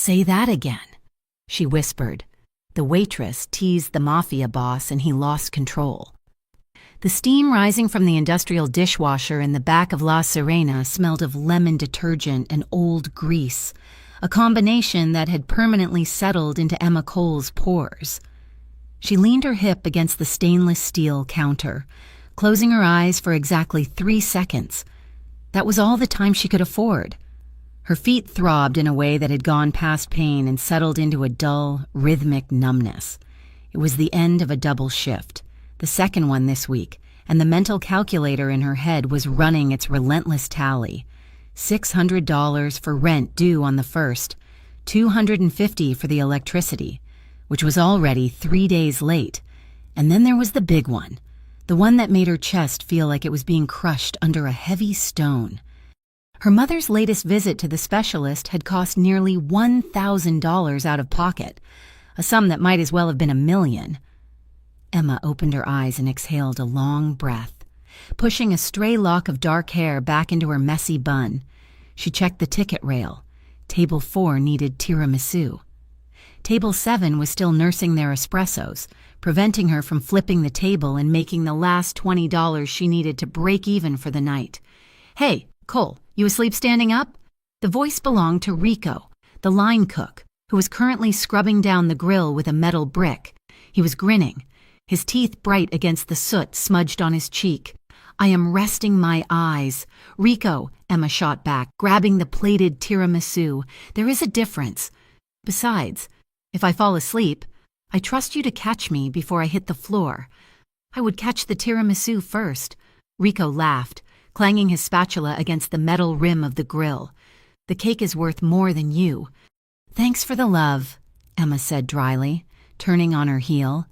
"Say that again," she whispered. The waitress teased the Mafia boss and he lost control. The steam rising from the industrial dishwasher in the back of La Sirena smelled of lemon detergent and old grease, a combination that had permanently settled into Emma Cole's pores. She leaned her hip against the stainless steel counter, closing her eyes for exactly 3 seconds. That was all the time she could afford. Her feet throbbed in a way that had gone past pain and settled into a dull, rhythmic numbness. It was the end of a double shift, the second one this week, and the mental calculator in her head was running its relentless tally. $600 for rent due on the 1st, $250 for the electricity, which was already 3 days late. And then there was the big one, the one that made her chest feel like it was being crushed under a heavy stone. Her mother's latest visit to the specialist had cost nearly $1,000 out of pocket, a sum that might as well have been $1 million. Emma opened her eyes and exhaled a long breath. Pushing a stray lock of dark hair back into her messy bun, she checked the ticket rail. Table 4 needed tiramisu. Table 7 was still nursing their espressos, preventing her from flipping the table and making the last $20 she needed to break even for the night. "Hey, Cole, you asleep standing up?" The voice belonged to Rico, the line cook, who was currently scrubbing down the grill with a metal brick. He was grinning, his teeth bright against the soot smudged on his cheek. "I am resting my eyes." "Rico," Emma shot back, grabbing the plated tiramisu. "There is a difference. Besides, if I fall asleep, I trust you to catch me before I hit the floor." "I would catch the tiramisu first." Rico laughed, clanging his spatula against the metal rim of the grill. "The cake is worth more than you." "Thanks for the love," Emma said dryly, turning on her heel.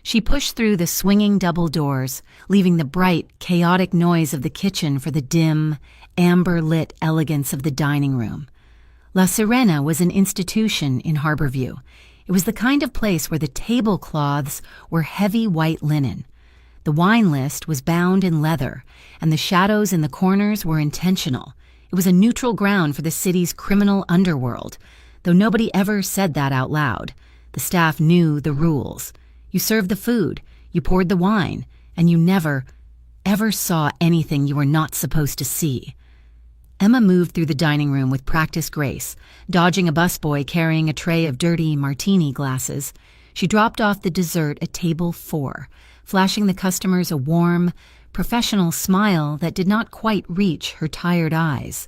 She pushed through the swinging double doors, leaving the bright, chaotic noise of the kitchen for the dim, amber-lit elegance of the dining room. La Sirena was an institution in Harborview. It was the kind of place where the tablecloths were heavy white linen. The wine list was bound in leather, and the shadows in the corners were intentional. It was a neutral ground for the city's criminal underworld, though nobody ever said that out loud. The staff knew the rules. You served the food, you poured the wine, and you never, ever saw anything you were not supposed to see. Emma moved through the dining room with practiced grace, dodging a busboy carrying a tray of dirty martini glasses. She dropped off the dessert at table 4, flashing the customers a warm, professional smile that did not quite reach her tired eyes.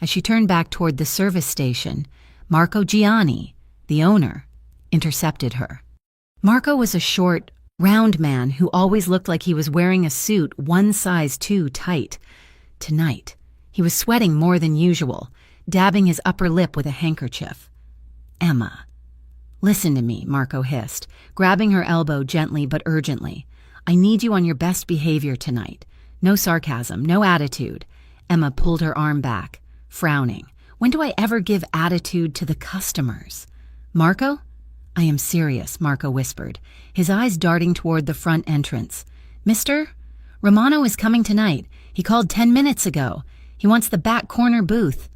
As she turned back toward the service station, Marco Gianni, the owner, intercepted her. Marco was a short, round man who always looked like he was wearing a suit one size too tight. Tonight, he was sweating more than usual, dabbing his upper lip with a handkerchief. "Emma, listen to me," Marco hissed, grabbing her elbow gently but urgently. "I need you on your best behavior tonight. No sarcasm, no attitude." Emma pulled her arm back, frowning. "When do I ever give attitude to the customers?" "Marco?" "I am serious," Marco whispered, his eyes darting toward the front entrance. "Mister? Romano is coming tonight. He called 10 minutes ago. He wants the back corner booth."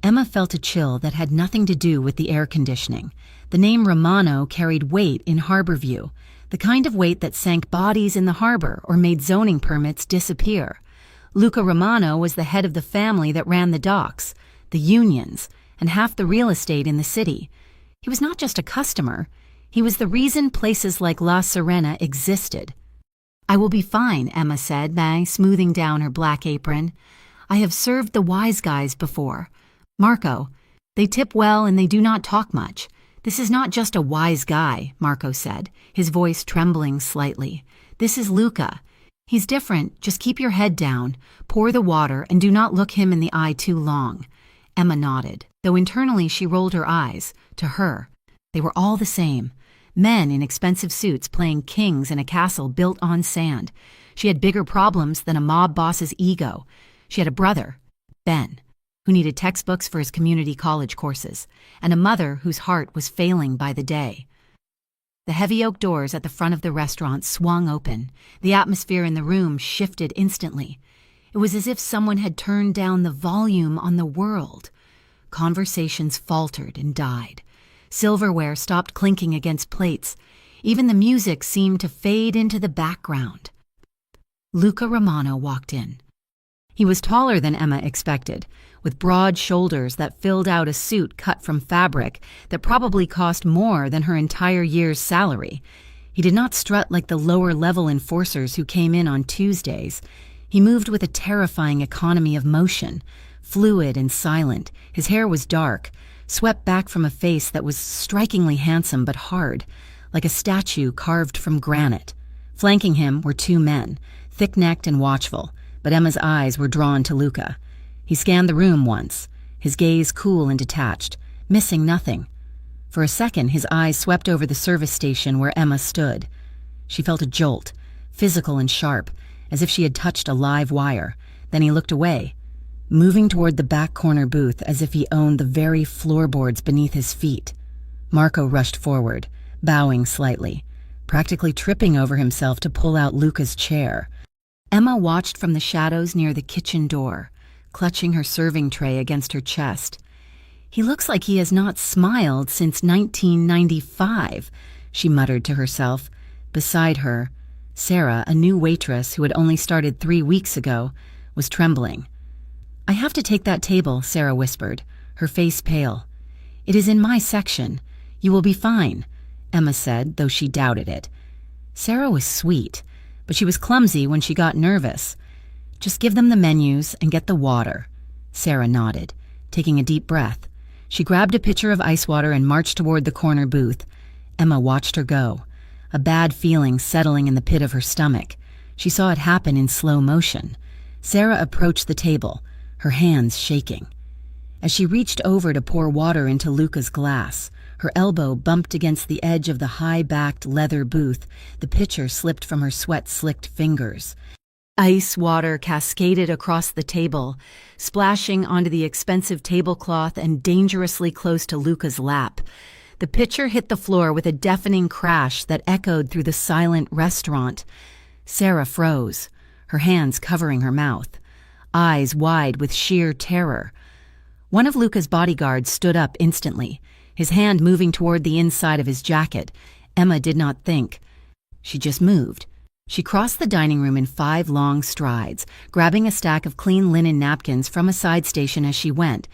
Emma felt a chill that had nothing to do with the air conditioning. The name Romano carried weight in Harborview, the kind of weight that sank bodies in the harbor or made zoning permits disappear. Luca Romano was the head of the family that ran the docks, the unions, and half the real estate in the city. He was not just a customer. He was the reason places like La Sirena existed. "I will be fine," Emma said, smoothing down her black apron. "I have served the wise guys before. Marco, they tip well and they do not talk much. This is not just a wise guy," Marco said, his voice trembling slightly. "This is Luca. He's different. Just keep your head down, pour the water, and do not look him in the eye too long." Emma nodded, though internally she rolled her eyes. To her, they were all the same. Men in expensive suits playing kings in a castle built on sand. She had bigger problems than a mob boss's ego. She had a brother, Ben, who needed textbooks for his community college courses, and a mother whose heart was failing by the day. The heavy oak doors at the front of the restaurant swung open. The atmosphere in the room shifted instantly. It was as if someone had turned down the volume on the world. Conversations faltered and died. Silverware stopped clinking against plates. Even the music seemed to fade into the background. Luca Romano walked in. He was taller than Emma expected, with broad shoulders that filled out a suit cut from fabric that probably cost more than her entire year's salary. He did not strut like the lower-level enforcers who came in on Tuesdays. He moved with a terrifying economy of motion, fluid and silent. His hair was dark, swept back from a face that was strikingly handsome but hard, like a statue carved from granite. Flanking him were two men, thick-necked and watchful, but Emma's eyes were drawn to Luca. He scanned the room once, his gaze cool and detached, missing nothing. For a second, his eyes swept over the service station where Emma stood. She felt a jolt, physical and sharp, as if she had touched a live wire. Then he looked away, moving toward the back corner booth as if he owned the very floorboards beneath his feet. Marco rushed forward, bowing slightly, practically tripping over himself to pull out Luca's chair. Emma watched from the shadows near the kitchen door, clutching her serving tray against her chest. "He looks like he has not smiled since 1995, she muttered to herself. Beside her, Sarah, a new waitress who had only started 3 weeks ago, was trembling. "I have to take that table," Sarah whispered, her face pale. "It is in my section. You will be fine," Emma said, though she doubted it. Sarah was sweet, but she was clumsy when she got nervous. "Just give them the menus and get the water." Sarah nodded, taking a deep breath. She grabbed a pitcher of ice water and marched toward the corner booth. Emma watched her go, a bad feeling settling in the pit of her stomach. She saw it happen in slow motion. Sarah approached the table, her hands shaking. As she reached over to pour water into Luca's glass, her elbow bumped against the edge of the high-backed leather booth. The pitcher slipped from her sweat-slicked fingers. Ice water cascaded across the table, splashing onto the expensive tablecloth and dangerously close to Luca's lap. The pitcher hit the floor with a deafening crash that echoed through the silent restaurant. Sarah froze, her hands covering her mouth, eyes wide with sheer terror. One of Luca's bodyguards stood up instantly, his hand moving toward the inside of his jacket. Emma did not think. She just moved. She crossed the dining room in 5 long strides, grabbing a stack of clean linen napkins from a side station as she went.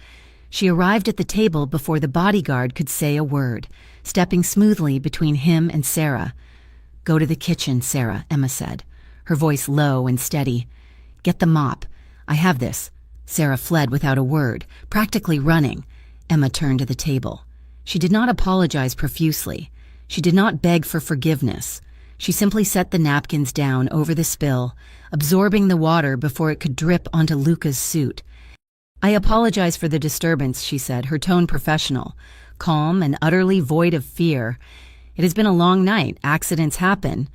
She arrived at the table before the bodyguard could say a word, stepping smoothly between him and Sarah. "Go to the kitchen, Sarah," Emma said, her voice low and steady. "Get the mop. I have this." Sarah fled without a word, practically running. Emma turned to the table. She did not apologize profusely. She did not beg for forgiveness. She simply set the napkins down over the spill, absorbing the water before it could drip onto Luca's suit. "I apologize for the disturbance," she said, her tone professional, calm and utterly void of fear. "It has been a long night. Accidents happen."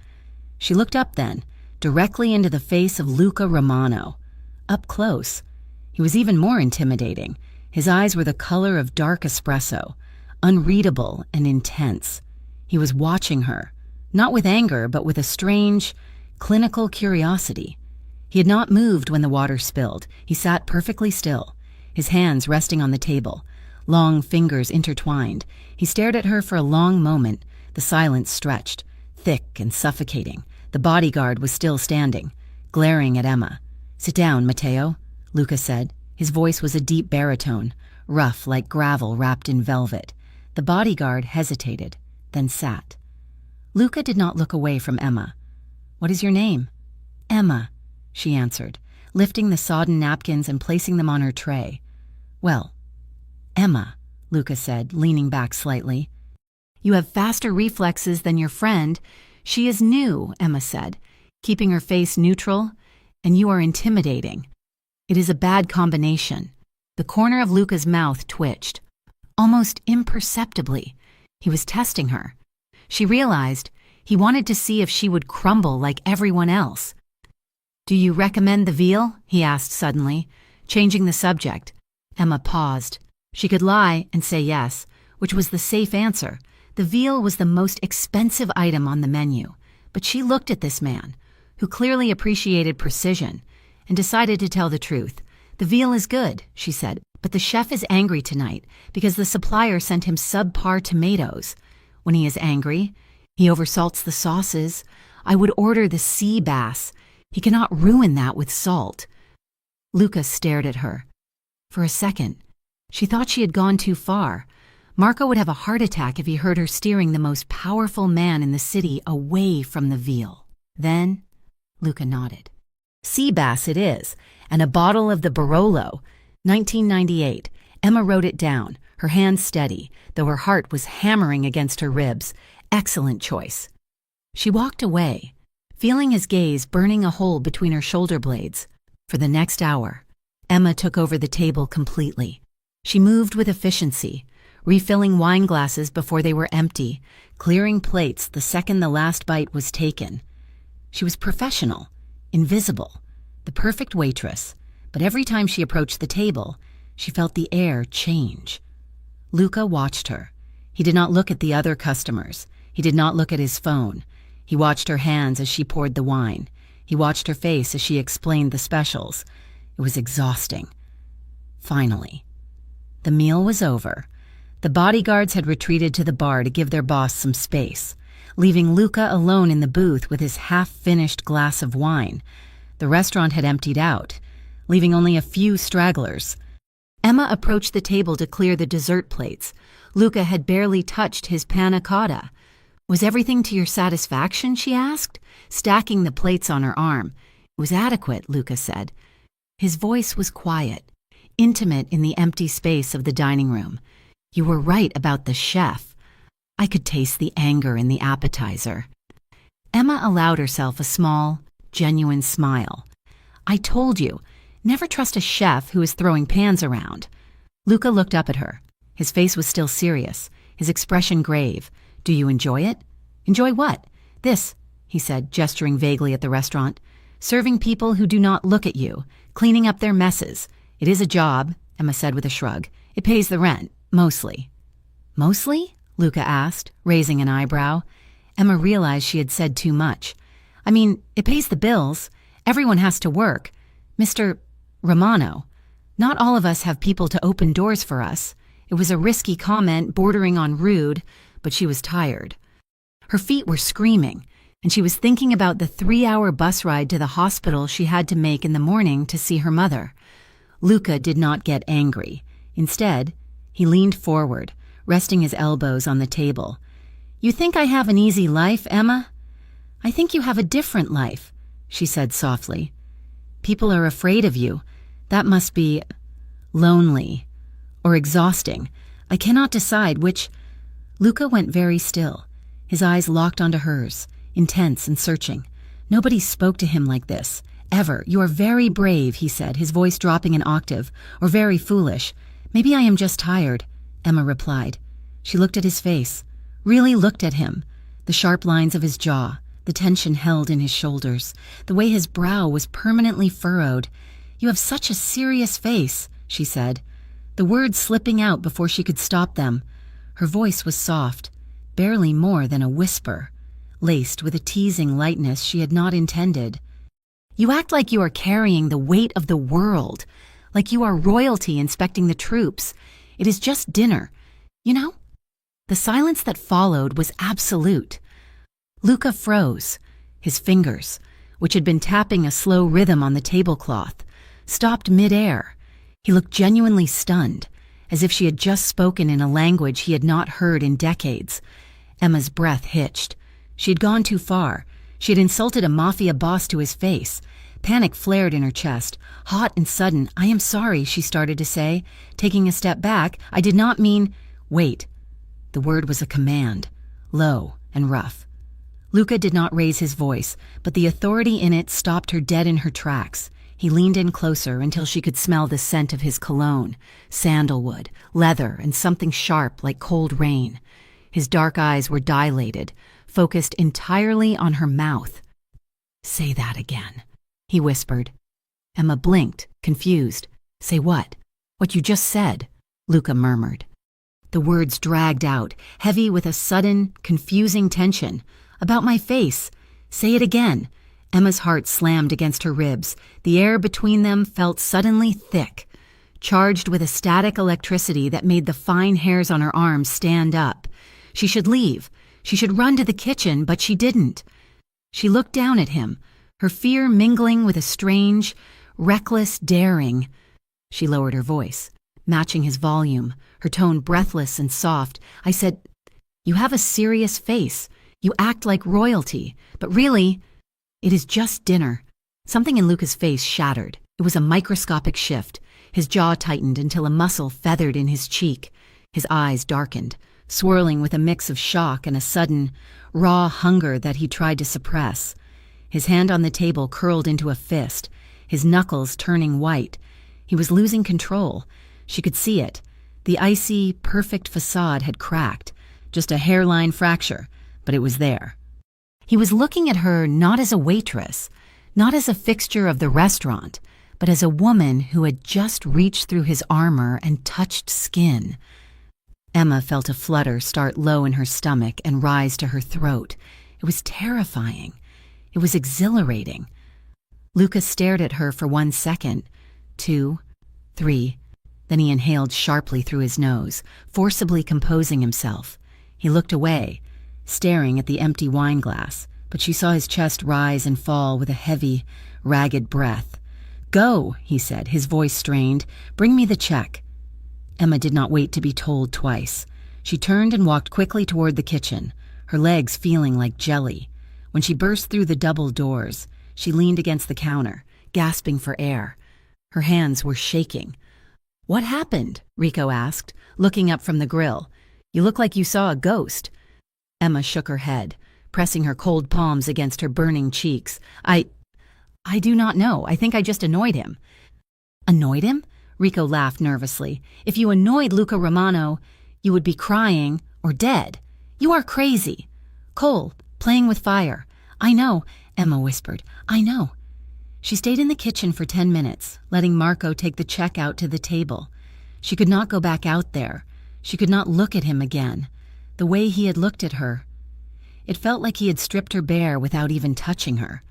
She looked up then, directly into the face of Luca Romano. Up close. He was even more intimidating. His eyes were the color of dark espresso, unreadable and intense. He was watching her, not with anger, but with a strange, clinical curiosity. He had not moved when the water spilled. He sat perfectly still, his hands resting on the table, long fingers intertwined. He stared at her for a long moment. The silence stretched, thick and suffocating. The bodyguard was still standing, glaring at Emma. "Sit down, Matteo," Luca said. His voice was a deep baritone, rough like gravel wrapped in velvet. The bodyguard hesitated, then sat. Luca did not look away from Emma. "What is your name?" "Emma," she answered, lifting the sodden napkins and placing them on her tray. "Well, Emma," Luca said, leaning back slightly. "You have faster reflexes than your friend. She is new," Emma said, keeping her face neutral, "and you are intimidating. It is a bad combination." The corner of Luca's mouth twitched, almost imperceptibly. He was testing her. She realized he wanted to see if she would crumble like everyone else. "Do you recommend the veal?" he asked suddenly, changing the subject. Emma paused. She could lie and say yes, which was the safe answer. The veal was the most expensive item on the menu, but she looked at this man, who clearly appreciated precision, and decided to tell the truth. "The veal is good," she said, But the chef is angry tonight because the supplier sent him subpar tomatoes. When he is angry, he oversalts the sauces. I would order the sea bass. He cannot ruin that with salt." Luca stared at her. For a second, she thought she had gone too far. Marco would have a heart attack if he heard her steering the most powerful man in the city away from the veal. Then, Luca nodded. "Sea bass it is, and a bottle of the Barolo, 1998. Emma wrote it down, her hand steady, though her heart was hammering against her ribs. Excellent choice." She walked away, feeling his gaze burning a hole between her shoulder blades. For the next hour, Emma took over the table completely. She moved with efficiency, refilling wine glasses before they were empty, clearing plates the second the last bite was taken. She was professional, invisible, the perfect waitress, but every time she approached the table, she felt the air change. Luca watched her. He did not look at the other customers. He did not look at his phone. He watched her hands as she poured the wine. He watched her face as she explained the specials. It was exhausting. Finally, the meal was over. The bodyguards had retreated to the bar to give their boss some space, leaving Luca alone in the booth with his half-finished glass of wine. The restaurant had emptied out, leaving only a few stragglers. Emma approached the table to clear the dessert plates. Luca had barely touched his panna cotta. "Was everything to your satisfaction?" she asked, stacking the plates on her arm. "It was adequate," Luca said. His voice was quiet, intimate in the empty space of the dining room. "You were right about the chef. I could taste the anger in the appetizer." Emma allowed herself a small, genuine smile. "I told you, never trust a chef who is throwing pans around." Luca looked up at her. His face was still serious, his expression grave. "Do you enjoy it?" "Enjoy what?" "This," he said, gesturing vaguely at the restaurant. "Serving people who do not look at you, cleaning up their messes. It is a job," Emma said with a shrug. "It pays the rent, mostly." "Mostly?" Luca asked, raising an eyebrow. Emma realized she had said too much. "I mean, it pays the bills. Everyone has to work. Mr. Romano, not all of us have people to open doors for us." It was a risky comment bordering on rude, but she was tired. Her feet were screaming, and she was thinking about the 3-hour bus ride to the hospital she had to make in the morning to see her mother. Luca did not get angry. Instead, he leaned forward, resting his elbows on the table. "You think I have an easy life, Emma?" "I think you have a different life," she said softly. "People are afraid of you. That must be lonely or exhausting. I cannot decide which." Luca went very still, his eyes locked onto hers, intense and searching. Nobody spoke to him like this, ever. "You are very brave," he said, his voice dropping an octave, "or very foolish." "Maybe I am just tired," Emma replied. She looked at his face, really looked at him, the sharp lines of his jaw, the tension held in his shoulders, the way his brow was permanently furrowed. "You have such a serious face," she said, the words slipping out before she could stop them. Her voice was soft, barely more than a whisper, laced with a teasing lightness she had not intended. "You act like you are carrying the weight of the world, like you are royalty inspecting the troops. It is just dinner, you know?" The silence that followed was absolute. Luca froze. His fingers, which had been tapping a slow rhythm on the tablecloth, stopped mid-air. He looked genuinely stunned, as if she had just spoken in a language he had not heard in decades. Emma's breath hitched. She had gone too far. She had insulted a Mafia boss to his face. Panic flared in her chest, hot and sudden. "I am sorry," she started to say, taking a step back. "I did not mean—" "Wait." The word was a command, low and rough. Luca did not raise his voice, but the authority in it stopped her dead in her tracks. He leaned in closer until she could smell the scent of his cologne, sandalwood, leather, and something sharp like cold rain. His dark eyes were dilated, focused entirely on her mouth. "Say that again," he whispered. Emma blinked, confused. "Say what?" "What you just said," Luca murmured. The words dragged out, heavy with a sudden, confusing tension. "About my face. Say it again." Emma's heart slammed against her ribs. The air between them felt suddenly thick. charged with a static electricity that made the fine hairs on her arms stand up. She should leave. She should run to the kitchen, but she didn't. She looked down at him, her fear mingling with a strange, reckless daring. She lowered her voice, matching his volume, her tone breathless and soft. I said, "You have a serious face. You act like royalty, but really, it is just dinner." Something in Luca's face shattered. It was a microscopic shift. His jaw tightened until a muscle feathered in his cheek. His eyes darkened, swirling with a mix of shock and a sudden, raw hunger that he tried to suppress. His hand on the table curled into a fist, his knuckles turning white. He was losing control. She could see it. The icy, perfect facade had cracked. Just a hairline fracture, but it was there. He was looking at her not as a waitress, not as a fixture of the restaurant, but as a woman who had just reached through his armor and touched skin. Emma felt a flutter start low in her stomach and rise to her throat. It was terrifying. It was exhilarating. Luca stared at her for 1 second, 2, 3. Then he inhaled sharply through his nose, forcibly composing himself. He looked away, staring at the empty wine glass, but she saw his chest rise and fall with a heavy, ragged breath. "Go," he said, his voice strained. "Bring me the check." Emma did not wait to be told twice. She turned and walked quickly toward the kitchen, her legs feeling like jelly. When she burst through the double doors, she leaned against the counter, gasping for air. Her hands were shaking. "What happened?" Rico asked, looking up from the grill. "You look like you saw a ghost." Emma shook her head, pressing her cold palms against her burning cheeks. I do not know. I think I just annoyed him." "Annoyed him?" Rico laughed nervously. "If you annoyed Luca Romano, you would be crying or dead. You are crazy." "Cole, playing with fire." "I know," Emma whispered. "I know." She stayed in the kitchen for 10 minutes, letting Marco take the check out to the table. She could not go back out there. She could not look at him again, the way he had looked at her. It felt like he had stripped her bare without even touching her.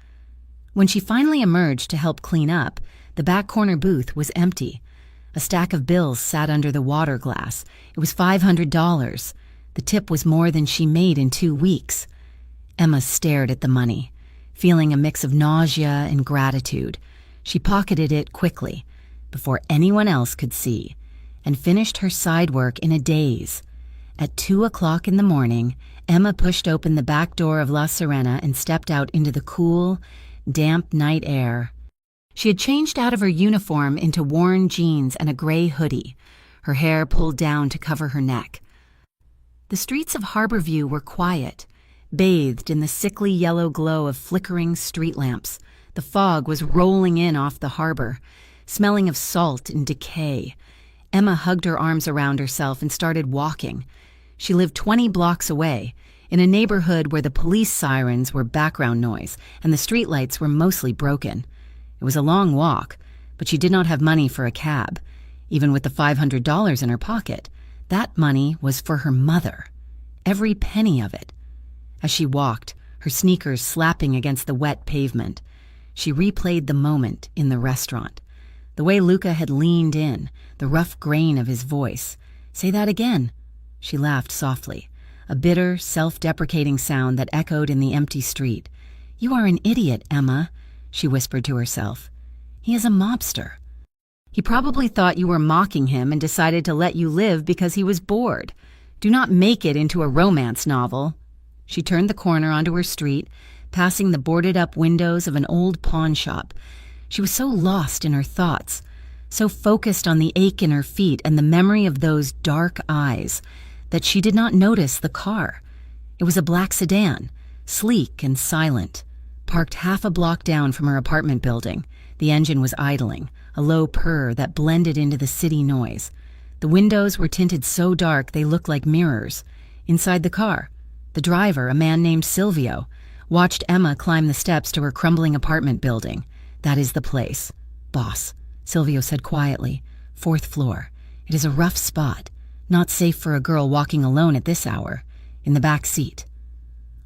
When she finally emerged to help clean up, the back corner booth was empty. A stack of bills sat under the water glass. It was $500. The tip was more than she made in 2 weeks. Emma stared at the money, feeling a mix of nausea and gratitude. She pocketed it quickly, before anyone else could see, and finished her side work in a daze. At 2 o'clock in the morning, Emma pushed open the back door of La Serena and stepped out into the cool, damp night air. She had changed out of her uniform into worn jeans and a gray hoodie, her hair pulled down to cover her neck. The streets of Harborview were quiet, bathed in the sickly yellow glow of flickering street lamps. The fog was rolling in off the harbor, smelling of salt and decay. Emma hugged her arms around herself and started walking. She lived 20 blocks away, in a neighborhood where the police sirens were background noise and the streetlights were mostly broken. It was a long walk, but she did not have money for a cab. Even with the $500 in her pocket, that money was for her mother. Every penny of it. As she walked, her sneakers slapping against the wet pavement, she replayed the moment in the restaurant. The way Luca had leaned in, the rough grain of his voice. "Say that again." She laughed softly, a bitter, self-deprecating sound that echoed in the empty street. "You are an idiot, Emma," she whispered to herself. "He is a mobster. He probably thought you were mocking him and decided to let you live because he was bored. Do not make it into a romance novel." She turned the corner onto her street, passing the boarded-up windows of an old pawn shop. She was so lost in her thoughts, so focused on the ache in her feet and the memory of those dark eyes, that she did not notice the car. It was a black sedan, sleek and silent, parked half a block down from her apartment building. The engine was idling, a low purr that blended into the city noise. The windows were tinted so dark they looked like mirrors. Inside the car, the driver, a man named Silvio, watched Emma climb the steps to her crumbling apartment building. "That is the place, boss," Silvio said quietly. "4th floor. It is a rough spot. Not safe for a girl walking alone at this hour. In the back seat."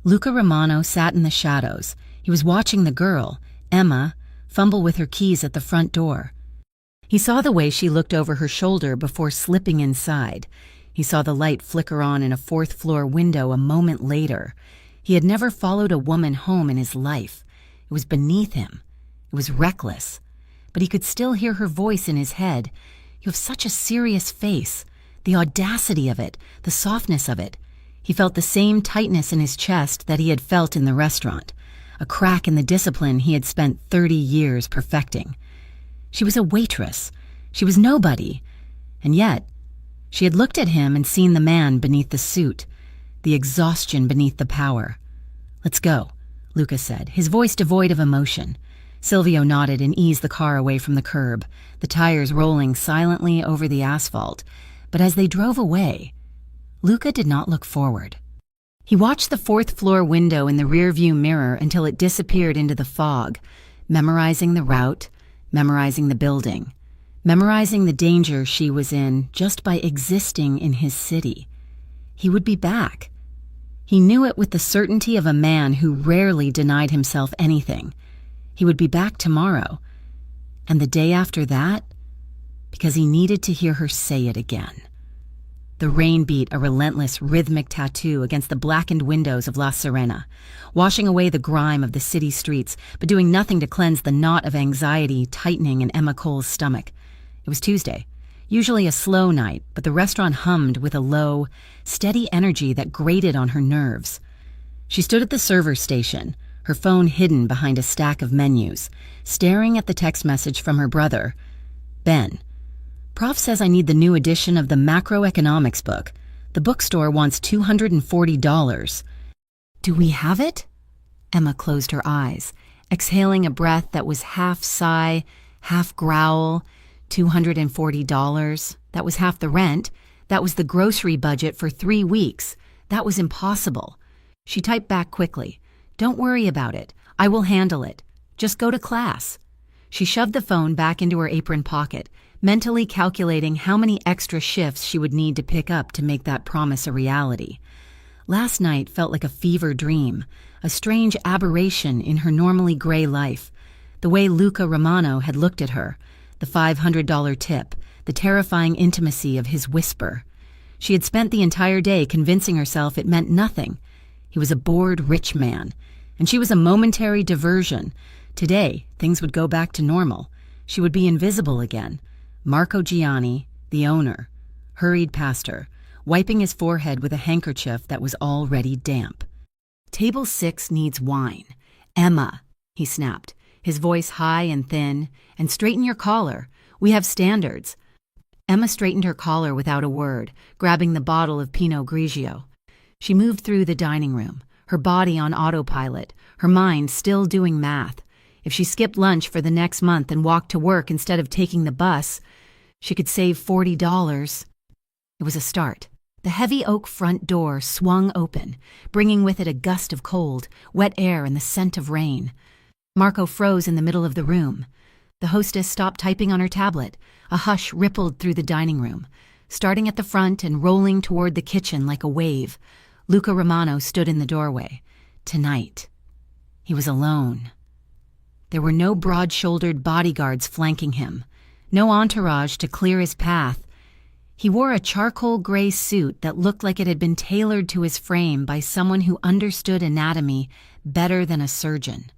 Luca Romano sat in the shadows. He was watching the girl, Emma, fumble with her keys at the front door. He saw the way she looked over her shoulder before slipping inside. He saw the light flicker on in a fourth-floor window a moment later. He had never followed a woman home in his life. It was beneath him. It was reckless. But he could still hear her voice in his head. "You have such a serious face. The audacity of it, the softness of it." He felt the same tightness in his chest that he had felt in the restaurant, a crack in the discipline he had spent 30 years perfecting. She was a waitress. She was nobody. And yet, she had looked at him and seen the man beneath the suit, the exhaustion beneath the power. "Let's go," Luca said, his voice devoid of emotion. Silvio nodded and eased the car away from the curb, the tires rolling silently over the asphalt. But as they drove away, Luca did not look forward. He watched the fourth-floor window in the rearview mirror until it disappeared into the fog, memorizing the route, memorizing the building, memorizing the danger she was in just by existing in his city. He would be back. He knew it with the certainty of a man who rarely denied himself anything. He would be back tomorrow, and the day after that, because he needed to hear her say it again. The rain beat a relentless, rhythmic tattoo against the blackened windows of La Serena, washing away the grime of the city streets, but doing nothing to cleanse the knot of anxiety tightening in Emma Cole's stomach. It was Tuesday, usually a slow night, but the restaurant hummed with a low, steady energy that grated on her nerves. She stood at the server's station, her phone hidden behind a stack of menus, staring at the text message from her brother. "Ben, Prof says I need the new edition of the macroeconomics book. The bookstore wants $240. "Do we have it?" Emma closed her eyes, exhaling a breath that was half sigh, half growl. $240. That was half the rent. That was the grocery budget for 3 weeks. That was impossible. She typed back quickly. "Don't worry about it. I will handle it. Just go to class." She shoved the phone back into her apron pocket, mentally calculating how many extra shifts she would need to pick up to make that promise a reality. Last night felt like a fever dream, a strange aberration in her normally gray life. The way Luca Romano had looked at her, the $500 tip, the terrifying intimacy of his whisper. She had spent the entire day convincing herself it meant nothing. He was a bored rich man, and she was a momentary diversion. Today, things would go back to normal. She would be invisible again. Marco Gianni, the owner, hurried past her, wiping his forehead with a handkerchief that was already damp. "Table 6 needs wine. Emma," he snapped, his voice high and thin, "and straighten your collar. We have standards." Emma straightened her collar without a word, grabbing the bottle of Pinot Grigio. She moved through the dining room, her body on autopilot, her mind still doing math. If she skipped lunch for the next month and walked to work instead of taking the bus, she could save $40. It was a start. The heavy oak front door swung open, bringing with it a gust of cold, wet air and the scent of rain. Marco froze in the middle of the room. The hostess stopped typing on her tablet. A hush rippled through the dining room, starting at the front and rolling toward the kitchen like a wave. Luca Romano stood in the doorway. Tonight. He was alone. There were no broad-shouldered bodyguards flanking him, no entourage to clear his path. He wore a charcoal gray suit that looked like it had been tailored to his frame by someone who understood anatomy better than a surgeon.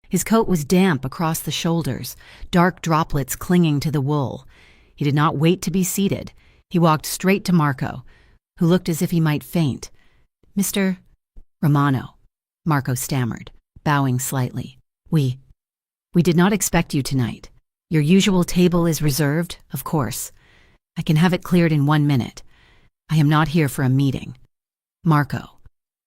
His coat was damp across the shoulders, dark droplets clinging to the wool. He did not wait to be seated. He walked straight to Marco, who looked as if he might faint. "Mr. Romano," Marco stammered, bowing slightly. We did not expect you tonight. Your usual table is reserved, of course. I can have it cleared in 1 minute. I am not here for a meeting." "Marco,"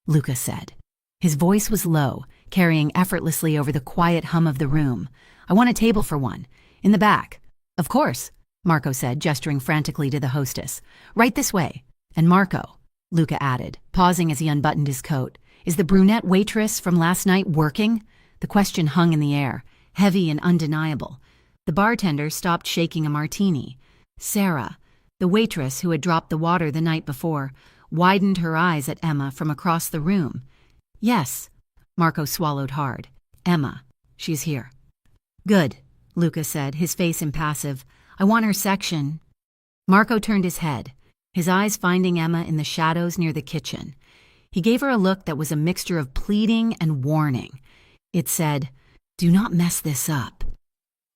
Luca said. His voice was low, carrying effortlessly over the quiet hum of the room. "I want a table for one. In the back." "Of course," Marco said, gesturing frantically to the hostess. "Right this way." "And Marco," Luca added, pausing as he unbuttoned his coat, "is the brunette waitress from last night working?" The question hung in the air, heavy and undeniable. The bartender stopped shaking a martini. Sarah, the waitress who had dropped the water the night before, widened her eyes at Emma from across the room. "Yes," Marco swallowed hard. "Emma, she's here." "Good," Luca said, his face impassive. I want her section. Marco turned his head, his eyes finding Emma in the shadows near the kitchen. He gave her a look that was a mixture of pleading and warning. It said, "Do not mess this up."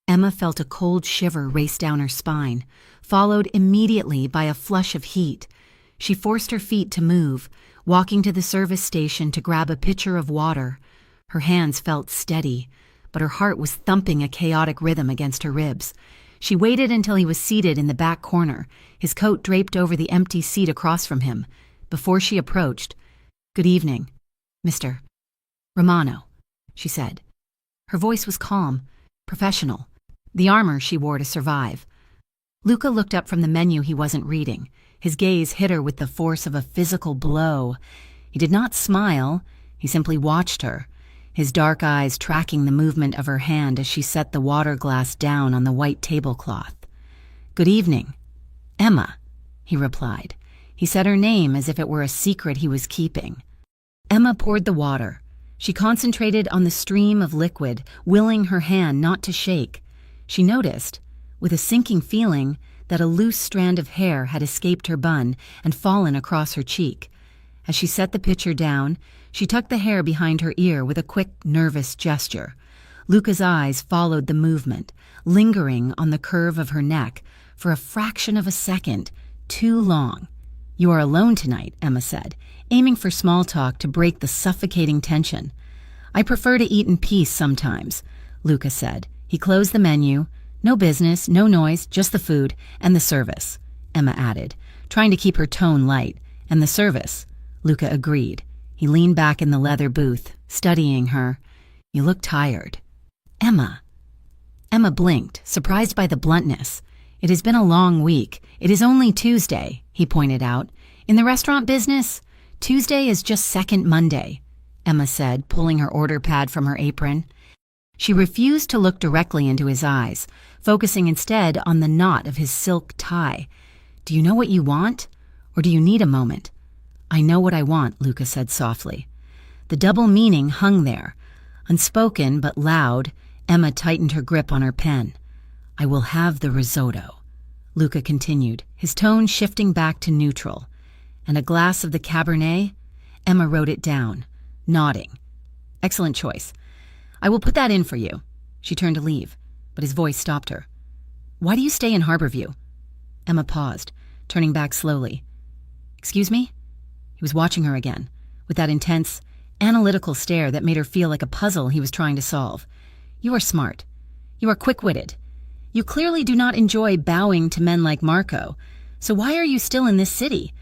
Emma felt a cold shiver race down her spine, followed immediately by a flush of heat. She forced her feet to move, walking to the service station to grab a pitcher of water. Her hands felt steady, but her heart was thumping a chaotic rhythm against her ribs. She waited until he was seated in the back corner, his coat draped over the empty seat across from him, before she approached. "Good evening, Mr. Romano," she said. Her voice was calm, professional, the armor she wore to survive. Luca looked up from the menu he wasn't reading. His gaze hit her with the force of a physical blow. He did not smile, he simply watched her, his dark eyes tracking the movement of her hand as she set the water glass down on the white tablecloth. "Good evening, Emma," he replied. He said her name as if it were a secret he was keeping. Emma poured the water. She concentrated on the stream of liquid, willing her hand not to shake. She noticed, with a sinking feeling, that a loose strand of hair had escaped her bun and fallen across her cheek. As she set the pitcher down, she tucked the hair behind her ear with a quick, nervous gesture. Luca's eyes followed the movement, lingering on the curve of her neck for a fraction of a second, too long. "You are alone tonight," Emma said, aiming for small talk to break the suffocating tension. "I prefer to eat in peace sometimes," Luca said. He closed the menu. "No business, no noise, just the food, and the service," Emma added, trying to keep her tone light. "And the service," Luca agreed. He leaned back in the leather booth, studying her. "You look tired." "Emma." Emma blinked, surprised by the bluntness. "It has been a long week. It is only Tuesday," he pointed out. "In the restaurant business, Tuesday is just second Monday," Emma said, pulling her order pad from her apron. She refused to look directly into his eyes, focusing instead on the knot of his silk tie. "Do you know what you want? Or do you need a moment?" "I know what I want," Luca said softly. The double meaning hung there. Unspoken but loud, Emma tightened her grip on her pen. "I will have the risotto," Luca continued, his tone shifting back to neutral. "And a glass of the Cabernet?" Emma wrote it down, nodding. "Excellent choice. I will put that in for you." She turned to leave, but his voice stopped her. "Why do you stay in Harborview?" Emma paused, turning back slowly. "Excuse me?" He was watching her again, with that intense, analytical stare that made her feel like a puzzle he was trying to solve. "You are smart. You are quick-witted. You clearly do not enjoy bowing to men like Marco. So why are you still in this city?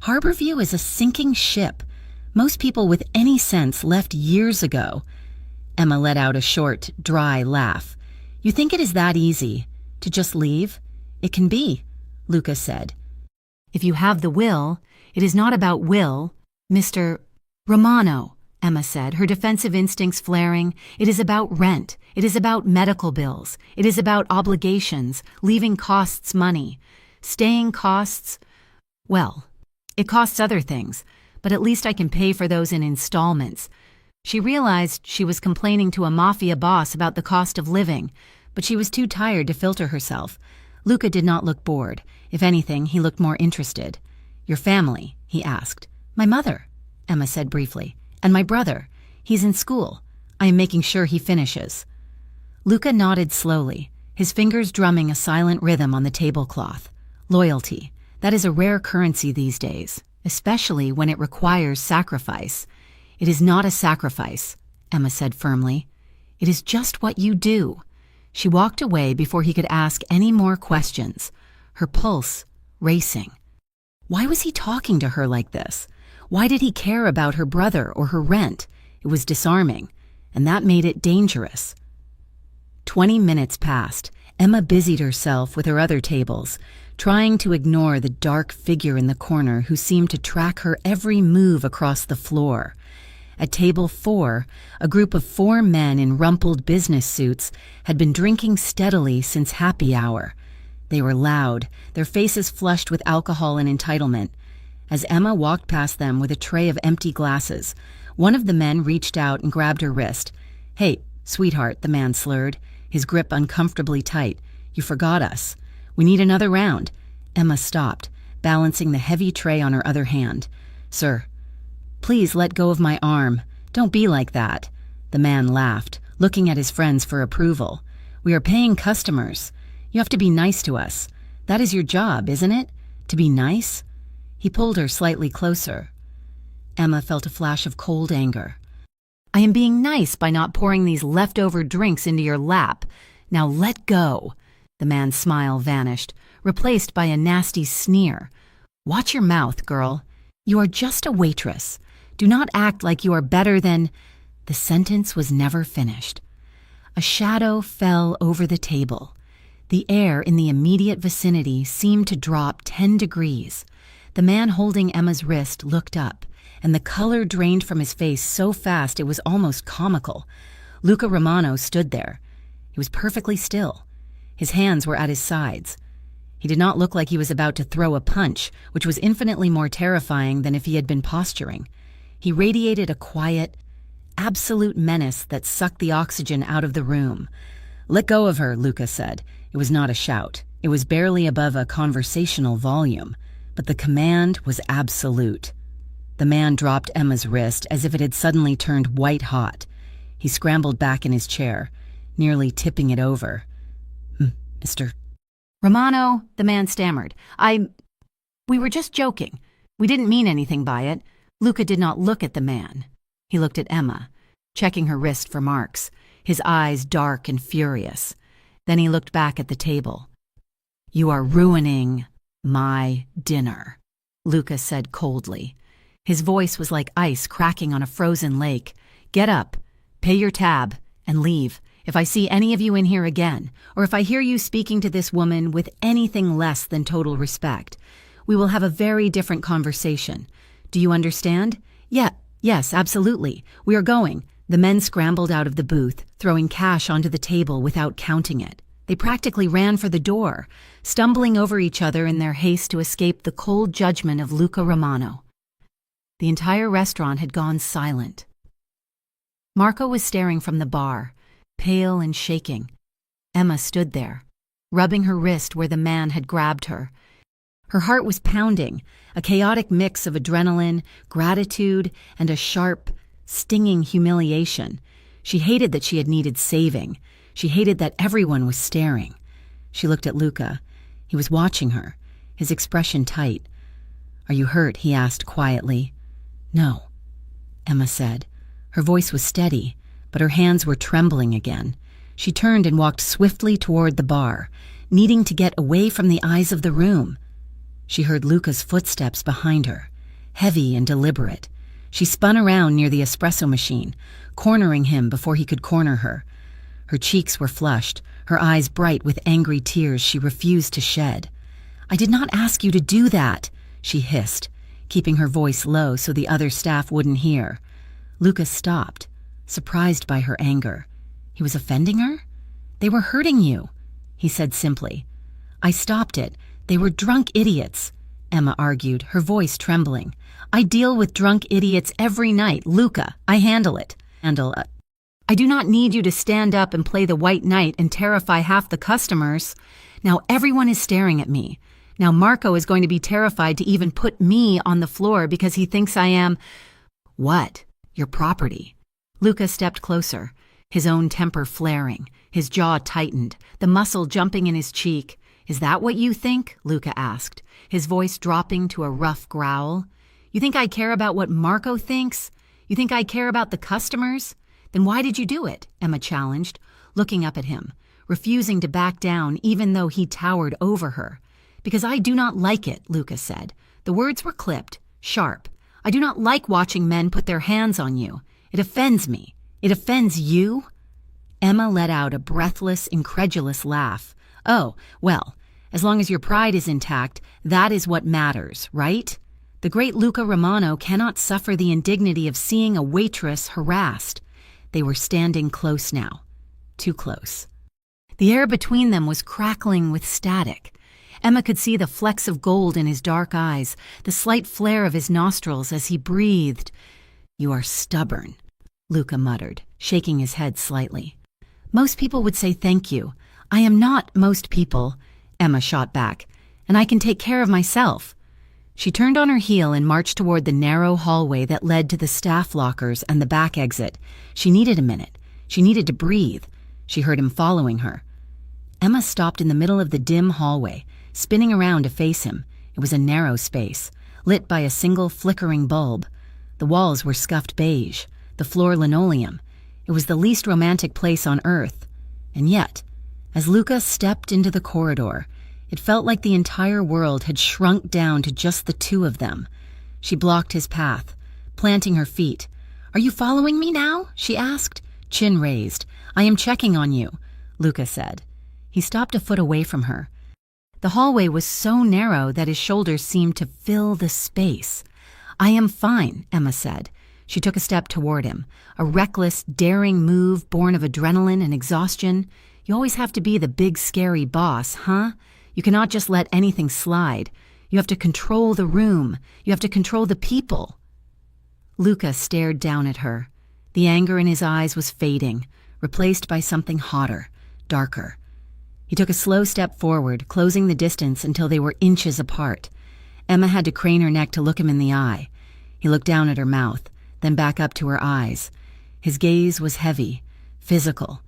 Harborview is a sinking ship. Most people with any sense left years ago." Emma let out a short, dry laugh. "You think it is that easy, to just leave?" "It can be," Luca said. "If you have the will, it is not about will, Mr. Romano," Emma said, her defensive instincts flaring. "It is about rent. It is about medical bills. It is about obligations. Leaving costs money. Staying costs, well, it costs other things, but at least I can pay for those in installments." She realized she was complaining to a Mafia boss about the cost of living, but she was too tired to filter herself. Luca did not look bored. If anything, he looked more interested. "Your family?" he asked. "My mother," Emma said briefly. "And my brother. He's in school. I am making sure he finishes." Luca nodded slowly, his fingers drumming a silent rhythm on the tablecloth. Loyalty. That is a rare currency these days, especially when it requires sacrifice. "It is not a sacrifice," Emma said firmly. "It is just what you do." She walked away before he could ask any more questions, her pulse racing. Why was he talking to her like this? Why did he care about her brother or her rent? It was disarming, and that made it dangerous. 20 minutes passed. Emma busied herself with her other tables, trying to ignore the dark figure in the corner who seemed to track her every move across the floor. At table 4, a group of 4 men in rumpled business suits had been drinking steadily since happy hour. They were loud, their faces flushed with alcohol and entitlement. As Emma walked past them with a tray of empty glasses, one of the men reached out and grabbed her wrist. "Hey, sweetheart," the man slurred, his grip uncomfortably tight. "You forgot us. We need another round. Emma stopped, balancing the heavy tray on her other hand. Sir, please let go of my arm. Don't be like that. The man laughed, looking at his friends for approval. We are paying customers. You have to be nice to us. That is your job, isn't it? To be nice? He pulled her slightly closer. Emma felt a flash of cold anger. I am being nice by not pouring these leftover drinks into your lap. Now let go. The man's smile vanished, replaced by a nasty sneer. Watch your mouth, girl. You are just a waitress. Do not act like you are better than... The sentence was never finished. A shadow fell over the table. The air in the immediate vicinity seemed to drop 10 degrees. The man holding Emma's wrist looked up, and the color drained from his face so fast it was almost comical. Luca Romano stood there. He was perfectly still. His hands were at his sides. He did not look like he was about to throw a punch, which was infinitely more terrifying than if he had been posturing. He radiated a quiet, absolute menace that sucked the oxygen out of the room. Let go of her, Luca said. It was not a shout. It was barely above a conversational volume, but the command was absolute. The man dropped Emma's wrist as if it had suddenly turned white hot. He scrambled back in his chair, nearly tipping it over. Mr. Romano, the man stammered. We were just joking. We didn't mean anything by it. Luca did not look at the man. He looked at Emma, checking her wrist for marks, his eyes dark and furious. Then he looked back at the table. You are ruining my dinner, Luca said coldly. His voice was like ice cracking on a frozen lake. Get up, pay your tab, and leave. If I see any of you in here again, or if I hear you speaking to this woman with anything less than total respect, we will have a very different conversation. Do you understand? Yes, absolutely. We are going. The men scrambled out of the booth, throwing cash onto the table without counting it. They practically ran for the door, stumbling over each other in their haste to escape the cold judgment of Luca Romano. The entire restaurant had gone silent. Marco was staring from the bar, pale and shaking. Emma stood there, rubbing her wrist where the man had grabbed her. Her heart was pounding, a chaotic mix of adrenaline, gratitude, and a sharp, stinging humiliation. She hated that she had needed saving. She hated that everyone was staring. She looked at Luca. He was watching her, his expression tight. Are you hurt? He asked quietly. No, Emma said. Her voice was steady, but her hands were trembling again. She turned and walked swiftly toward the bar, needing to get away from the eyes of the room. She heard Luca's footsteps behind her, heavy and deliberate. She spun around near the espresso machine, cornering him before he could corner her. Her cheeks were flushed, her eyes bright with angry tears she refused to shed. I did not ask you to do that, she hissed, keeping her voice low so the other staff wouldn't hear. Luca stopped, surprised by her anger. He was offending her? They were hurting you, he said simply. I stopped it. They were drunk idiots, Emma argued, her voice trembling. I deal with drunk idiots every night, Luca. I handle it. I do not need you to stand up and play the white knight and terrify half the customers. Now everyone is staring at me. Now Marco is going to be terrified to even put me on the floor because he thinks I am... What? Your property. Luca stepped closer, his own temper flaring, his jaw tightened, the muscle jumping in his cheek. Is that what you think? Luca asked, his voice dropping to a rough growl. You think I care about what Marco thinks? You think I care about the customers? Then why did you do it? Emma challenged, looking up at him, refusing to back down even though he towered over her. Because I do not like it, Luca said. The words were clipped, sharp. I do not like watching men put their hands on you. It offends me. It offends you? Emma let out a breathless, incredulous laugh. Oh, well, as long as your pride is intact, that is what matters, right? The great Luca Romano cannot suffer the indignity of seeing a waitress harassed. They were standing close now. Too close. The air between them was crackling with static. Emma could see the flecks of gold in his dark eyes, the slight flare of his nostrils as he breathed. You are stubborn, Luca muttered, shaking his head slightly. Most people would say thank you. I am not most people. Emma shot back. "And I can take care of myself." She turned on her heel and marched toward the narrow hallway that led to the staff lockers and the back exit. She needed a minute. She needed to breathe. She heard him following her. Emma stopped in the middle of the dim hallway, spinning around to face him. It was a narrow space, lit by a single flickering bulb. The walls were scuffed beige, the floor linoleum. It was the least romantic place on earth. And yet, as Luca stepped into the corridor, it felt like the entire world had shrunk down to just the two of them. She blocked his path, planting her feet. "Are you following me now?" she asked, chin raised. "I am checking on you," Luca said. He stopped a foot away from her. The hallway was so narrow that his shoulders seemed to fill the space. "I am fine," Emma said. She took a step toward him, a reckless, daring move born of adrenaline and exhaustion. You always have to be the big, scary boss, huh? You cannot just let anything slide. You have to control the room. You have to control the people. Luca stared down at her. The anger in his eyes was fading, replaced by something hotter, darker. He took a slow step forward, closing the distance until they were inches apart. Emma had to crane her neck to look him in the eye. He looked down at her mouth, then back up to her eyes. His gaze was heavy, physical.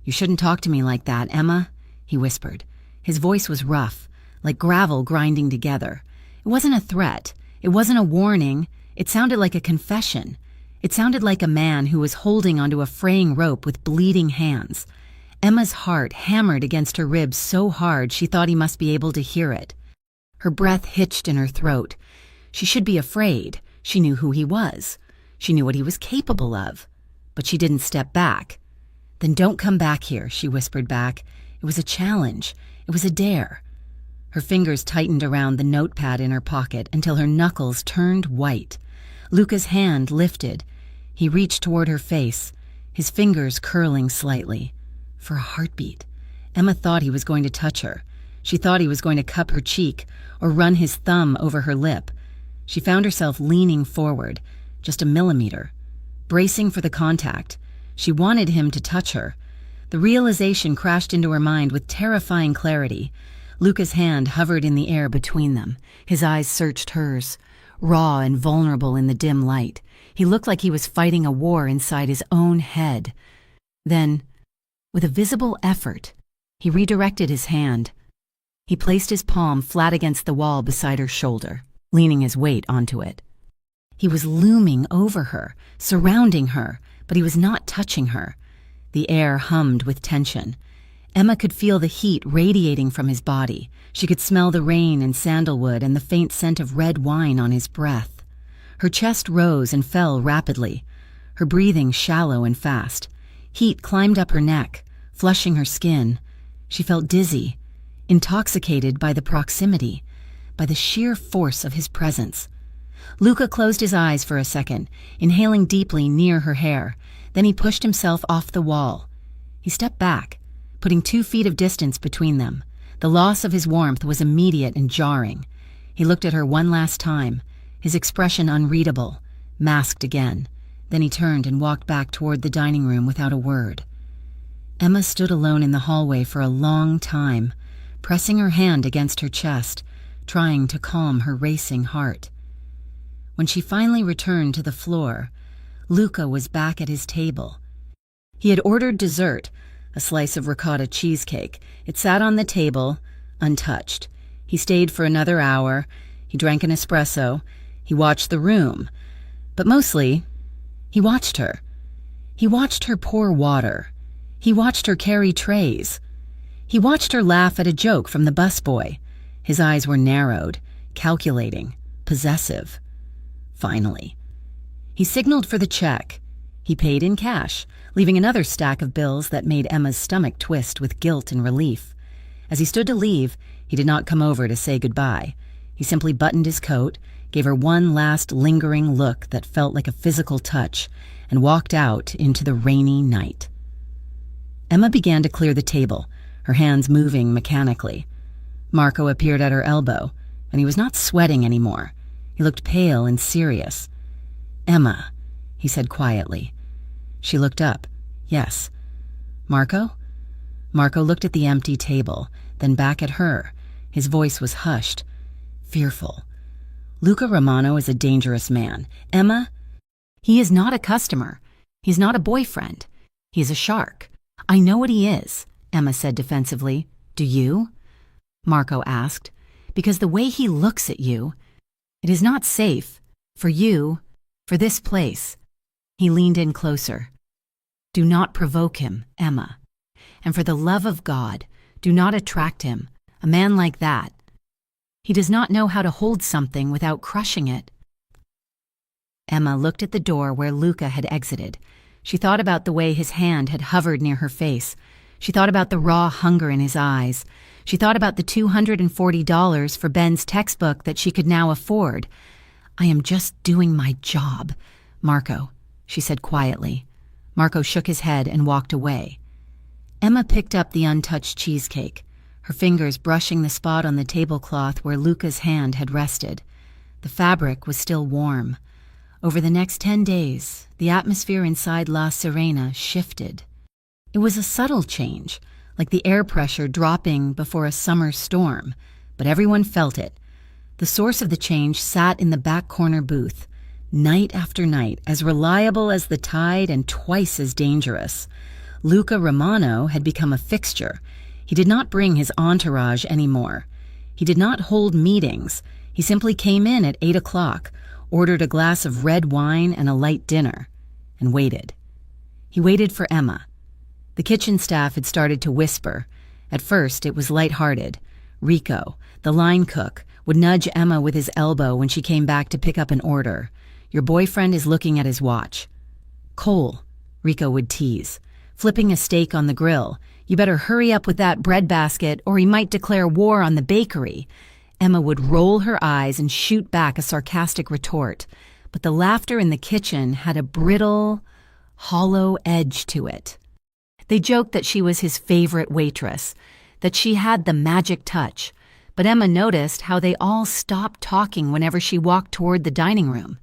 "You shouldn't talk to me like that, Emma," he whispered. His voice was rough, like gravel grinding together. It wasn't a threat. It wasn't a warning. It sounded like a confession. It sounded like a man who was holding onto a fraying rope with bleeding hands. Emma's heart hammered against her ribs so hard she thought he must be able to hear it. Her breath hitched in her throat. She should be afraid. She knew who he was. She knew what he was capable of. But she didn't step back. "Then don't come back here," she whispered back. It was a challenge. It was a dare. Her fingers tightened around the notepad in her pocket until her knuckles turned white. Luca's hand lifted. He reached toward her face, his fingers curling slightly. For a heartbeat, Emma thought he was going to touch her. She thought he was going to cup her cheek or run his thumb over her lip. She found herself leaning forward, just a millimeter, bracing for the contact. She wanted him to touch her. The realization crashed into her mind with terrifying clarity. Luca's hand hovered in the air between them. His eyes searched hers, raw and vulnerable in the dim light. He looked like he was fighting a war inside his own head. Then, with a visible effort, he redirected his hand. He placed his palm flat against the wall beside her shoulder, leaning his weight onto it. He was looming over her, surrounding her, but he was not touching her. The air hummed with tension. Emma could feel the heat radiating from his body. She could smell the rain and sandalwood and the faint scent of red wine on his breath. Her chest rose and fell rapidly, her breathing shallow and fast. Heat climbed up her neck, flushing her skin. She felt dizzy, intoxicated by the proximity, by the sheer force of his presence. Luca closed his eyes for a second, inhaling deeply near her hair. Then he pushed himself off the wall. He stepped back, putting 2 feet of distance between them. The loss of his warmth was immediate and jarring. He looked at her one last time, his expression unreadable, masked again. Then he turned and walked back toward the dining room without a word. Emma stood alone in the hallway for a long time, pressing her hand against her chest, trying to calm her racing heart. When she finally returned to the floor, Luca was back at his table. He had ordered dessert, a slice of ricotta cheesecake. It sat on the table, untouched. He stayed for another hour. He drank an espresso. He watched the room. But mostly, he watched her. He watched her pour water. He watched her carry trays. He watched her laugh at a joke from the busboy. His eyes were narrowed, calculating, possessive. Finally, he signaled for the check. He paid in cash, leaving another stack of bills that made Emma's stomach twist with guilt and relief. As he stood to leave, he did not come over to say goodbye. He simply buttoned his coat, gave her one last lingering look that felt like a physical touch, and walked out into the rainy night. Emma began to clear the table, her hands moving mechanically. Marco appeared at her elbow, and he was not sweating anymore. He looked pale and serious. "Emma," he said quietly. She looked up. "Yes." "Marco?" Marco looked at the empty table, then back at her. His voice was hushed, fearful. Luca Romano is a dangerous man. Emma, he is not a customer. He's not a boyfriend. He's a shark. I know what he is, Emma said defensively. Do you? Marco asked. Because the way he looks at you, it is not safe. For you, for this place. He leaned in closer. Do not provoke him, Emma. And for the love of God, do not attract him, a man like that. He does not know how to hold something without crushing it. Emma looked at the door where Luca had exited. She thought about the way his hand had hovered near her face. She thought about the raw hunger in his eyes. She thought about the $240 for Ben's textbook that she could now afford. I am just doing my job, Marco, she said quietly. Marco shook his head and walked away. Emma picked up the untouched cheesecake, her fingers brushing the spot on the tablecloth where Luca's hand had rested. The fabric was still warm. Over the next 10 days, the atmosphere inside La Sirena shifted. It was a subtle change, like the air pressure dropping before a summer storm, but everyone felt it. The source of the change sat in the back corner booth, night after night, as reliable as the tide and twice as dangerous. Luca Romano had become a fixture. He did not bring his entourage anymore. He did not hold meetings. He simply came in at 8 o'clock, ordered a glass of red wine and a light dinner, and waited. He waited for Emma. The kitchen staff had started to whisper. At first, it was lighthearted. Rico, the line cook, would nudge Emma with his elbow when she came back to pick up an order. Your boyfriend is looking at his watch. Cole, Rico would tease, flipping a steak on the grill. You better hurry up with that breadbasket or he might declare war on the bakery. Emma would roll her eyes and shoot back a sarcastic retort, but the laughter in the kitchen had a brittle, hollow edge to it. They joked that she was his favorite waitress, that she had the magic touch, but Emma noticed how they all stopped talking whenever she walked toward the dining room.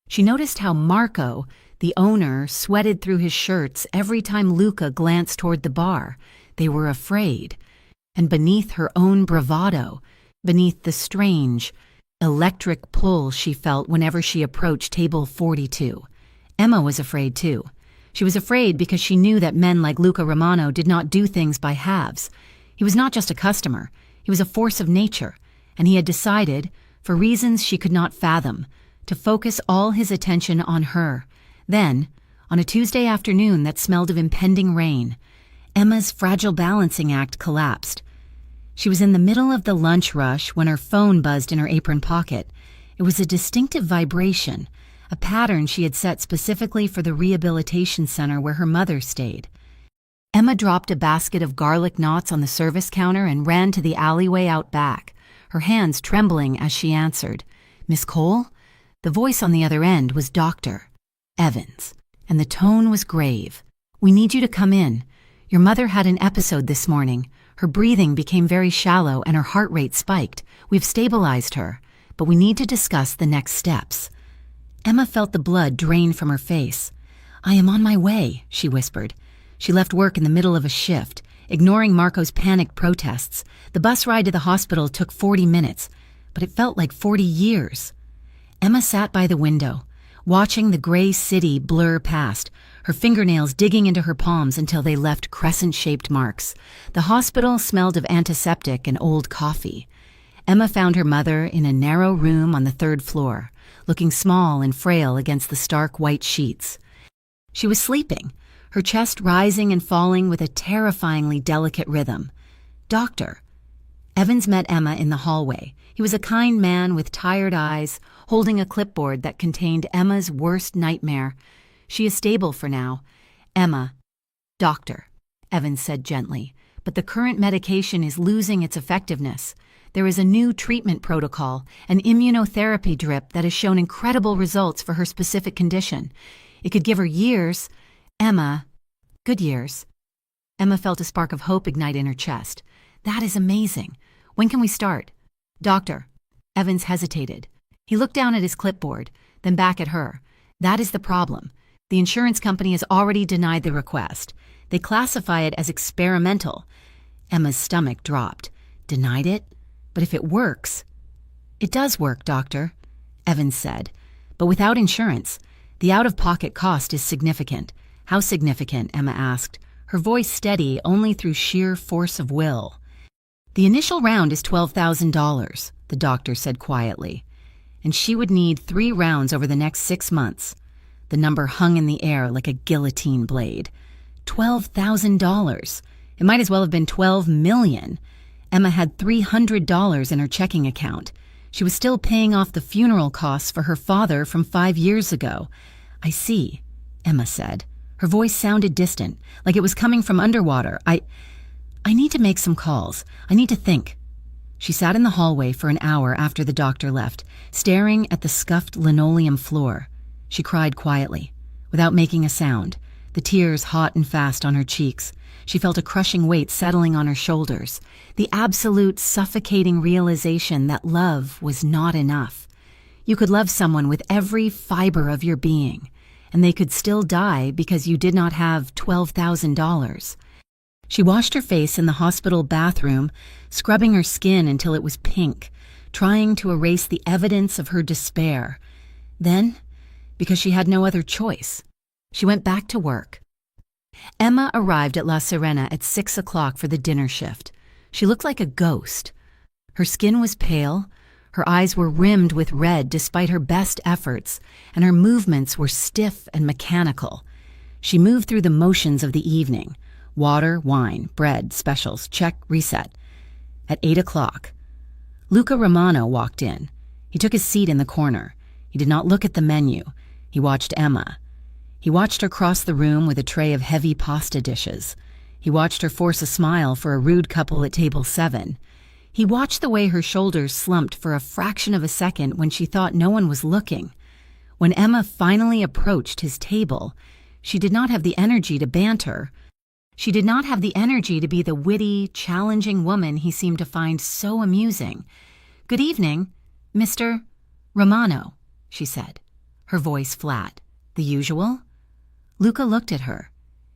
She noticed how Marco, the owner, sweated through his shirts every time Luca glanced toward the bar. They were afraid. And beneath her own bravado, beneath the strange, electric pull she felt whenever she approached table 42, Emma was afraid too. She was afraid because she knew that men like Luca Romano did not do things by halves. He was not just a customer. He was a force of nature, and he had decided, for reasons she could not fathom, to focus all his attention on her. Then, on a Tuesday afternoon that smelled of impending rain, Emma's fragile balancing act collapsed. She was in the middle of the lunch rush when her phone buzzed in her apron pocket. It was a distinctive vibration, a pattern she had set specifically for the rehabilitation center where her mother stayed. Emma dropped a basket of garlic knots on the service counter and ran to the alleyway out back, her hands trembling as she answered. Miss Cole? The voice on the other end was Dr. Evans, and the tone was grave. We need you to come in. Your mother had an episode this morning. Her breathing became very shallow and her heart rate spiked. We've stabilized her, but we need to discuss the next steps. Emma felt the blood drain from her face. I am on my way, she whispered. She left work in the middle of a shift, ignoring Marco's panicked protests. The bus ride to the hospital took 40 minutes, but it felt like 40 years. Emma sat by the window, watching the gray city blur past, her fingernails digging into her palms until they left crescent-shaped marks. The hospital smelled of antiseptic and old coffee. Emma found her mother in a narrow room on the 3rd floor, looking small and frail against the stark white sheets. She was sleeping, her chest rising and falling with a terrifyingly delicate rhythm. Doctor. Evans met Emma in the hallway. He was a kind man with tired eyes, holding a clipboard that contained Emma's worst nightmare. She is stable for now. Emma. Doctor, Evans said gently, but the current medication is losing its effectiveness. There is a new treatment protocol, an immunotherapy drip that has shown incredible results for her specific condition. It could give her years. Emma, good years. Emma felt a spark of hope ignite in her chest. That is amazing. When can we start? Doctor. Evans hesitated. He looked down at his clipboard, then back at her. That is the problem. The insurance company has already denied the request. They classify it as experimental. Emma's stomach dropped. denied it. But if it works... It does work, doctor, Evans said. But without insurance, the out-of-pocket cost is significant. How significant? Emma asked, her voice steady only through sheer force of will. The initial round is $12,000, the doctor said quietly. And she would need 3 rounds over the next 6 months. The number hung in the air like a guillotine blade. $12,000. It might as well have been $12 million. Emma had $300 in her checking account. She was still paying off the funeral costs for her father from 5 years ago. I see, Emma said. Her voice sounded distant, like it was coming from underwater. I need to make some calls. I need to think. She sat in the hallway for an hour after the doctor left, staring at the scuffed linoleum floor. She cried quietly, without making a sound, the tears hot and fast on her cheeks. She felt a crushing weight settling on her shoulders, the absolute suffocating realization that love was not enough. You could love someone with every fiber of your being, and they could still die because you did not have $12,000. She washed her face in the hospital bathroom, scrubbing her skin until it was pink, trying to erase the evidence of her despair. Then, because she had no other choice, she went back to work. Emma arrived at La Serena at 6 o'clock for the dinner shift. She looked like a ghost. Her skin was pale, her eyes were rimmed with red despite her best efforts, and her movements were stiff and mechanical. She moved through the motions of the evening. Water, wine, bread, specials, check, reset. At 8 o'clock, Luca Romano walked in. He took his seat in the corner. He did not look at the menu. He watched Emma. He watched her cross the room with a tray of heavy pasta dishes. He watched her force a smile for a rude couple at table 7. He watched the way her shoulders slumped for a fraction of a second when she thought no one was looking. When Emma finally approached his table, she did not have the energy to banter. She did not have the energy to be the witty, challenging woman he seemed to find so amusing. "Good evening, Mr. Romano," she said, her voice flat. "The usual?" Luca looked at her.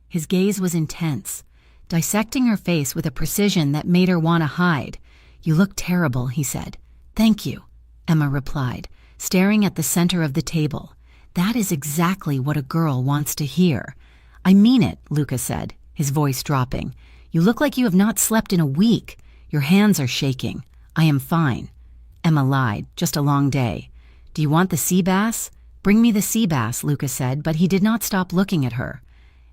His gaze was intense, dissecting her face with a precision that made her want to hide. "You look terrible," he said. "Thank you," Emma replied, staring at the center of the table. "That is exactly what a girl wants to hear." "I mean it," Luca said, his voice dropping. "You look like you have not slept in a week. Your hands are shaking." "I am fine." Emma lied. "Just a long day." "Do you want the sea bass?" "Bring me the sea bass," Luca said, but he did not stop looking at her.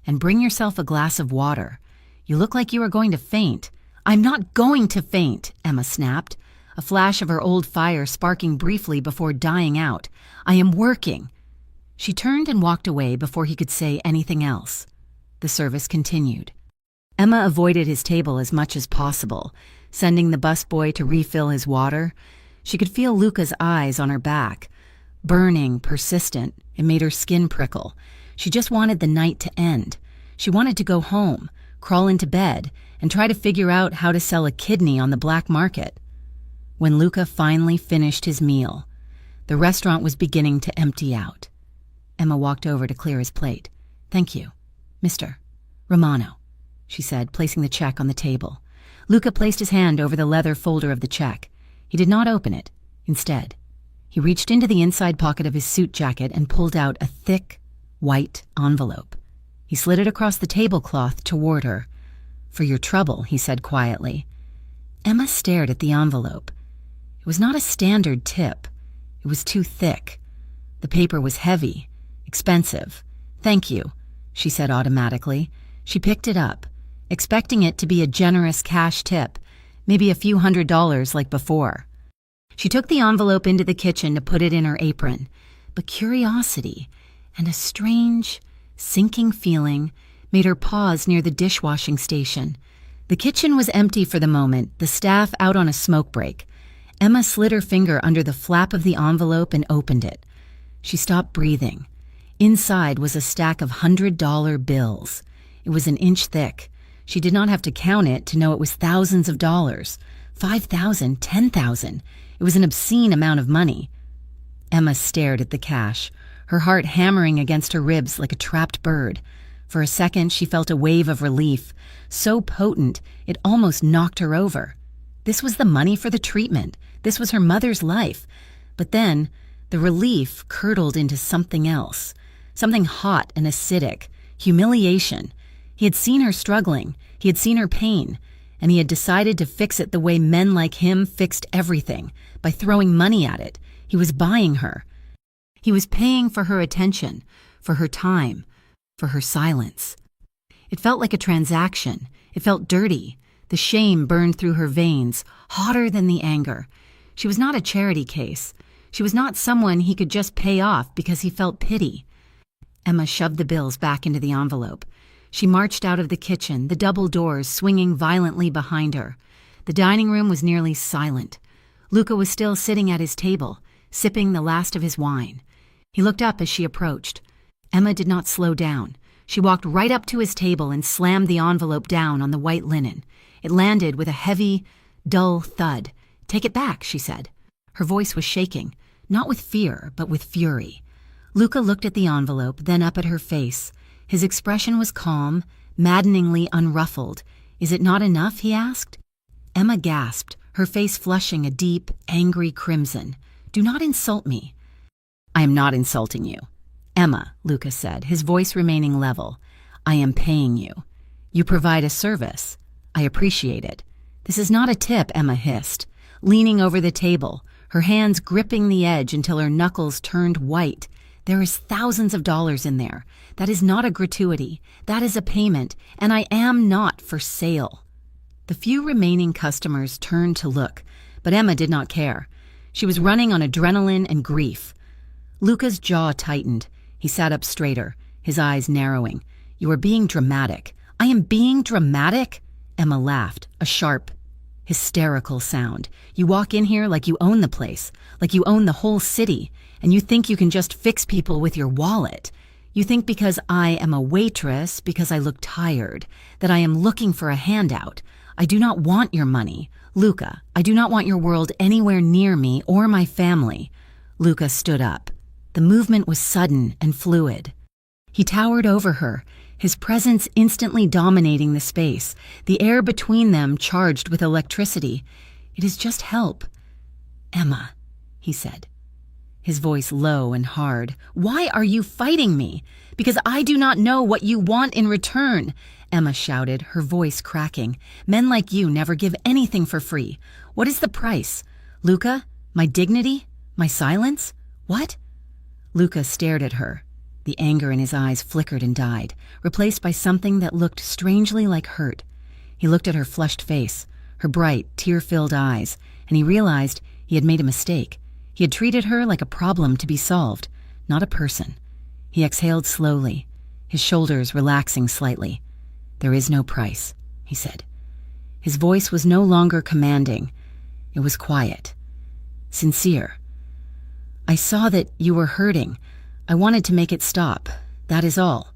"And bring yourself a glass of water. You look like you are going to faint." "I'm not going to faint," Emma snapped, a flash of her old fire sparking briefly before dying out. "I am working." She turned and walked away before he could say anything else. The service continued. Emma avoided his table as much as possible, sending the busboy to refill his water. She could feel Luca's eyes on her back. Burning, persistent, it made her skin prickle. She just wanted the night to end. She wanted to go home, crawl into bed, and try to figure out how to sell a kidney on the black market. When Luca finally finished his meal, the restaurant was beginning to empty out. Emma walked over to clear his plate. "Thank you, Mr. Romano," she said, placing the check on the table. Luca placed his hand over the leather folder of the check. He did not open it. Instead, he reached into the inside pocket of his suit jacket and pulled out a thick, white envelope. He slid it across the tablecloth toward her. "For your trouble," he said quietly. Emma stared at the envelope. It was not a standard tip. It was too thick. The paper was heavy, expensive. "Thank you," she said automatically. She picked it up, expecting it to be a generous cash tip, maybe a few $100s like before. She took the envelope into the kitchen to put it in her apron, but curiosity and a strange, sinking feeling made her pause near the dishwashing station. The kitchen was empty for the moment, the staff out on a smoke break. Emma slid her finger under the flap of the envelope and opened it. She stopped breathing. Inside was a stack of $100 bills. It was an inch thick. She did not have to count it to know it was thousands of dollars. 5,000, 10,000. It was an obscene amount of money. Emma stared at the cash, her heart hammering against her ribs like a trapped bird. For a second, she felt a wave of relief, so potent it almost knocked her over. This was the money for the treatment. This was her mother's life. But then, the relief curdled into something else. Something hot and acidic. Humiliation. He had seen her struggling. He had seen her pain. And he had decided to fix it the way men like him fixed everything, by throwing money at it. He was buying her. He was paying for her attention, for her time, for her silence. It felt like a transaction. It felt dirty. The shame burned through her veins, hotter than the anger. She was not a charity case. She was not someone he could just pay off because he felt pity. Emma shoved the bills back into the envelope. She marched out of the kitchen, the double doors swinging violently behind her. The dining room was nearly silent. Luca was still sitting at his table, sipping the last of his wine. He looked up as she approached. Emma did not slow down. She walked right up to his table and slammed the envelope down on the white linen. It landed with a heavy, dull thud. "Take it back," she said. Her voice was shaking, not with fear, but with fury. Luca looked at the envelope, then up at her face. His expression was calm, maddeningly unruffled. "Is it not enough?" he asked. Emma gasped, her face flushing a deep, angry crimson. "Do not insult me." "I am not insulting you." "Emma," Luca said, his voice remaining level, "I am paying you. You provide a service. I appreciate it." "This is not a tip," Emma hissed, leaning over the table, her hands gripping the edge until her knuckles turned white. "There is thousands of dollars in there. That is not a gratuity. That is a payment, and I am not for sale." The few remaining customers turned to look, but Emma did not care. She was running on adrenaline and grief. Luca's jaw tightened. He sat up straighter, his eyes narrowing. "You are being dramatic." "I am being dramatic?" Emma laughed, a sharp, hysterical sound. "You walk in here like you own the place, like you own the whole city, and you think you can just fix people with your wallet. You think because I am a waitress, because I look tired, that I am looking for a handout. I do not want your money. Luca, I do not want your world anywhere near me or my family." Luca stood up. The movement was sudden and fluid. He towered over her, his presence instantly dominating the space, the air between them charged with electricity. "It is just help." "Emma," he said, his voice low and hard. "Why are you fighting me?" "Because I do not know what you want in return," Emma shouted, her voice cracking. "Men like you never give anything for free. What is the price? Luca? My dignity? My silence? What?" Luca stared at her. The anger in his eyes flickered and died, replaced by something that looked strangely like hurt. He looked at her flushed face, her bright, tear-filled eyes, and he realized he had made a mistake. He had treated her like a problem to be solved, not a person. He exhaled slowly, his shoulders relaxing slightly. "There is no price," he said. His voice was no longer commanding. It was quiet, sincere. "I saw that you were hurting. I wanted to make it stop. That is all."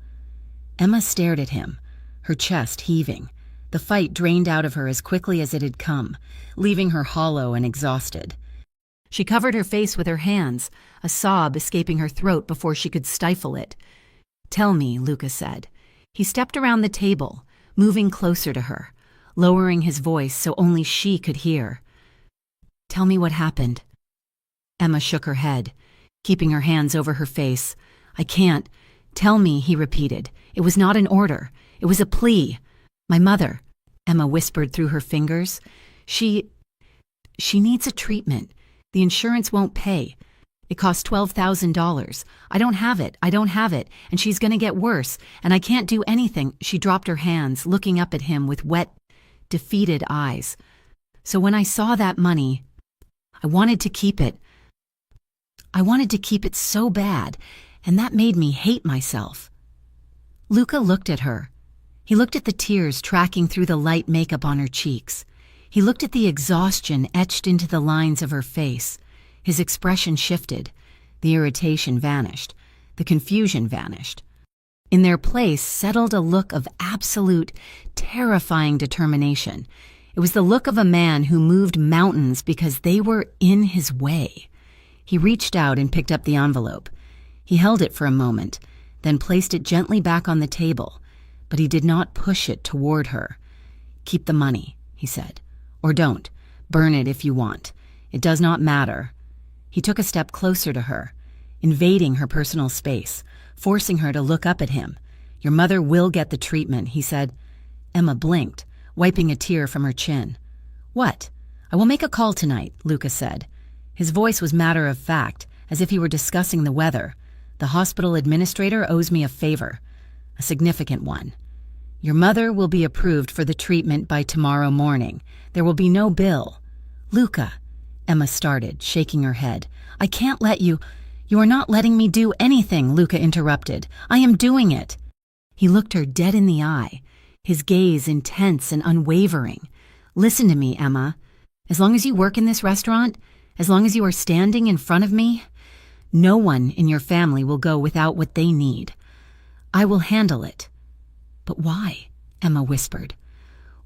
Emma stared at him, her chest heaving. The fight drained out of her as quickly as it had come, leaving her hollow and exhausted. She covered her face with her hands, a sob escaping her throat before she could stifle it. "Tell me," Luca said. He stepped around the table, moving closer to her, lowering his voice so only she could hear. "Tell me what happened." Emma shook her head, keeping her hands over her face. "I can't." "Tell me," he repeated. "It was not an order. It was a plea. My mother," Emma whispered through her fingers. She needs a treatment. The insurance won't pay. It costs $12,000. I don't have it, and she's going to get worse, and I can't do anything." She dropped her hands, looking up at him with wet, defeated eyes. "So when I saw that money, I wanted to keep it. I wanted to keep it so bad, and that made me hate myself." Luca looked at her. He looked at the tears tracking through the light makeup on her cheeks. He looked at the exhaustion etched into the lines of her face. His expression shifted. The irritation vanished. The confusion vanished. In their place settled a look of absolute, terrifying determination. It was the look of a man who moved mountains because they were in his way. He reached out and picked up the envelope. He held it for a moment, then placed it gently back on the table, but he did not push it toward her. "Keep the money," he said. "Or don't, Burn it if you want. It does not matter. He took a step closer to her, invading her personal space, forcing her to look up at him. Your mother will get the treatment, he said. Emma blinked, wiping a tear from her chin. What? I will make a call tonight, Luca said. His voice was matter of fact, as if he were discussing the weather. The hospital administrator owes me a favor, a significant one. Your mother will be approved for the treatment by tomorrow morning. There will be no bill. Luca, Emma started, shaking her head. I can't let you. You are not letting me do anything, Luca interrupted. I am doing it. He looked her dead in the eye, his gaze intense and unwavering. Listen to me, Emma. As long as you work in this restaurant, as long as you are standing in front of me, no one in your family will go without what they need. I will handle it. But why? Emma whispered.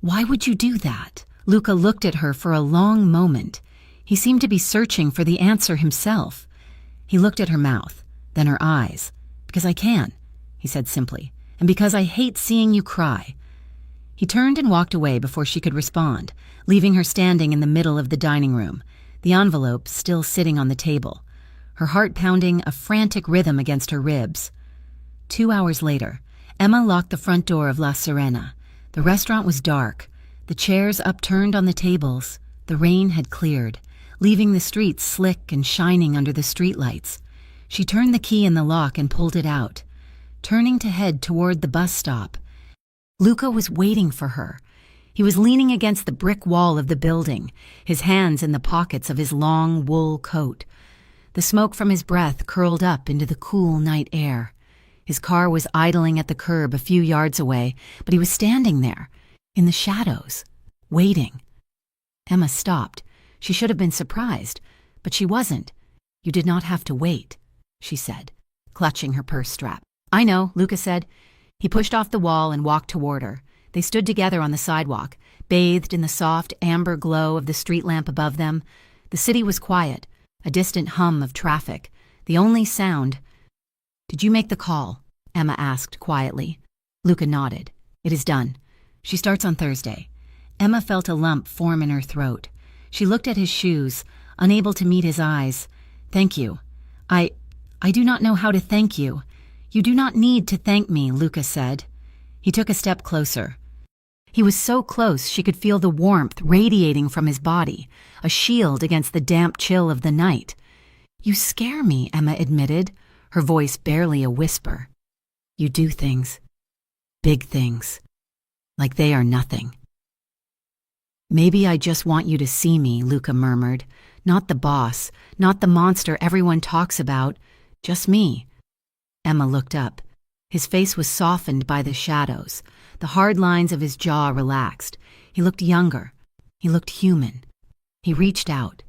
Why would you do that? Luca looked at her for a long moment. He seemed to be searching for the answer himself. He looked at her mouth, then her eyes. Because I can, he said simply, and because I hate seeing you cry. He turned and walked away before she could respond, leaving her standing in the middle of the dining room, the envelope still sitting on the table, her heart pounding a frantic rhythm against her ribs. 2 hours later, Emma locked the front door of La Serena. The restaurant was dark, the chairs upturned on the tables. The rain had cleared, leaving the streets slick and shining under the streetlights. She turned the key in the lock and pulled it out, turning to head toward the bus stop. Luca was waiting for her. He was leaning against the brick wall of the building, his hands in the pockets of his long wool coat. The smoke from his breath curled up into the cool night air. His car was idling at the curb a few yards away, but he was standing there, in the shadows, waiting. Emma stopped. She should have been surprised, but she wasn't. You did not have to wait, she said, clutching her purse strap. I know, Luca said. He pushed off the wall and walked toward her. They stood together on the sidewalk, bathed in the soft amber glow of the street lamp above them. The city was quiet, a distant hum of traffic, the only sound. Did you make the call? Emma asked quietly. Luca nodded. It is done. She starts on Thursday. Emma felt a lump form in her throat. She looked at his shoes, unable to meet his eyes. Thank you. I do not know how to thank you. You do not need to thank me, Luca said. He took a step closer. He was so close she could feel the warmth radiating from his body, a shield against the damp chill of the night. You scare me, Emma admitted, her voice barely a whisper. You do things, big things, like they are nothing. Maybe I just want you to see me, Luca murmured. Not the boss, not the monster everyone talks about, just me. Emma looked up. His face was softened by the shadows. The hard lines of his jaw relaxed. He looked younger. He looked human. He reached out.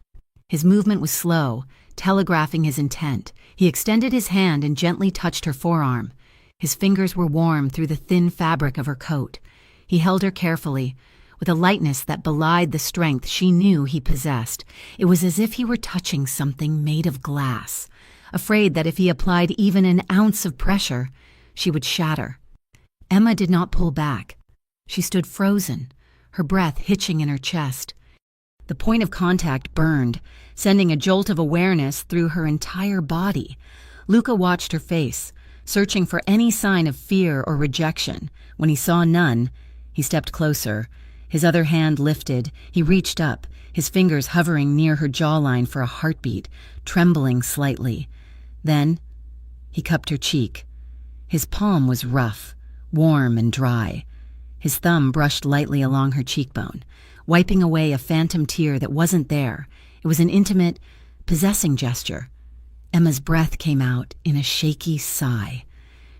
His movement was slow, telegraphing his intent. He extended his hand and gently touched her forearm. His fingers were warm through the thin fabric of her coat. He held her carefully, with a lightness that belied the strength she knew he possessed. It was as if he were touching something made of glass, afraid that if he applied even an ounce of pressure, she would shatter. Emma did not pull back. She stood frozen, her breath hitching in her chest. The point of contact burned, sending a jolt of awareness through her entire body. Luca watched her face, searching for any sign of fear or rejection. When he saw none, he stepped closer. His other hand lifted. He reached up, his fingers hovering near her jawline for a heartbeat, trembling slightly. Then, he cupped her cheek. His palm was rough, warm and dry. His thumb brushed lightly along her cheekbone, wiping away a phantom tear that wasn't there. It was an intimate, possessing gesture. Emma's breath came out in a shaky sigh.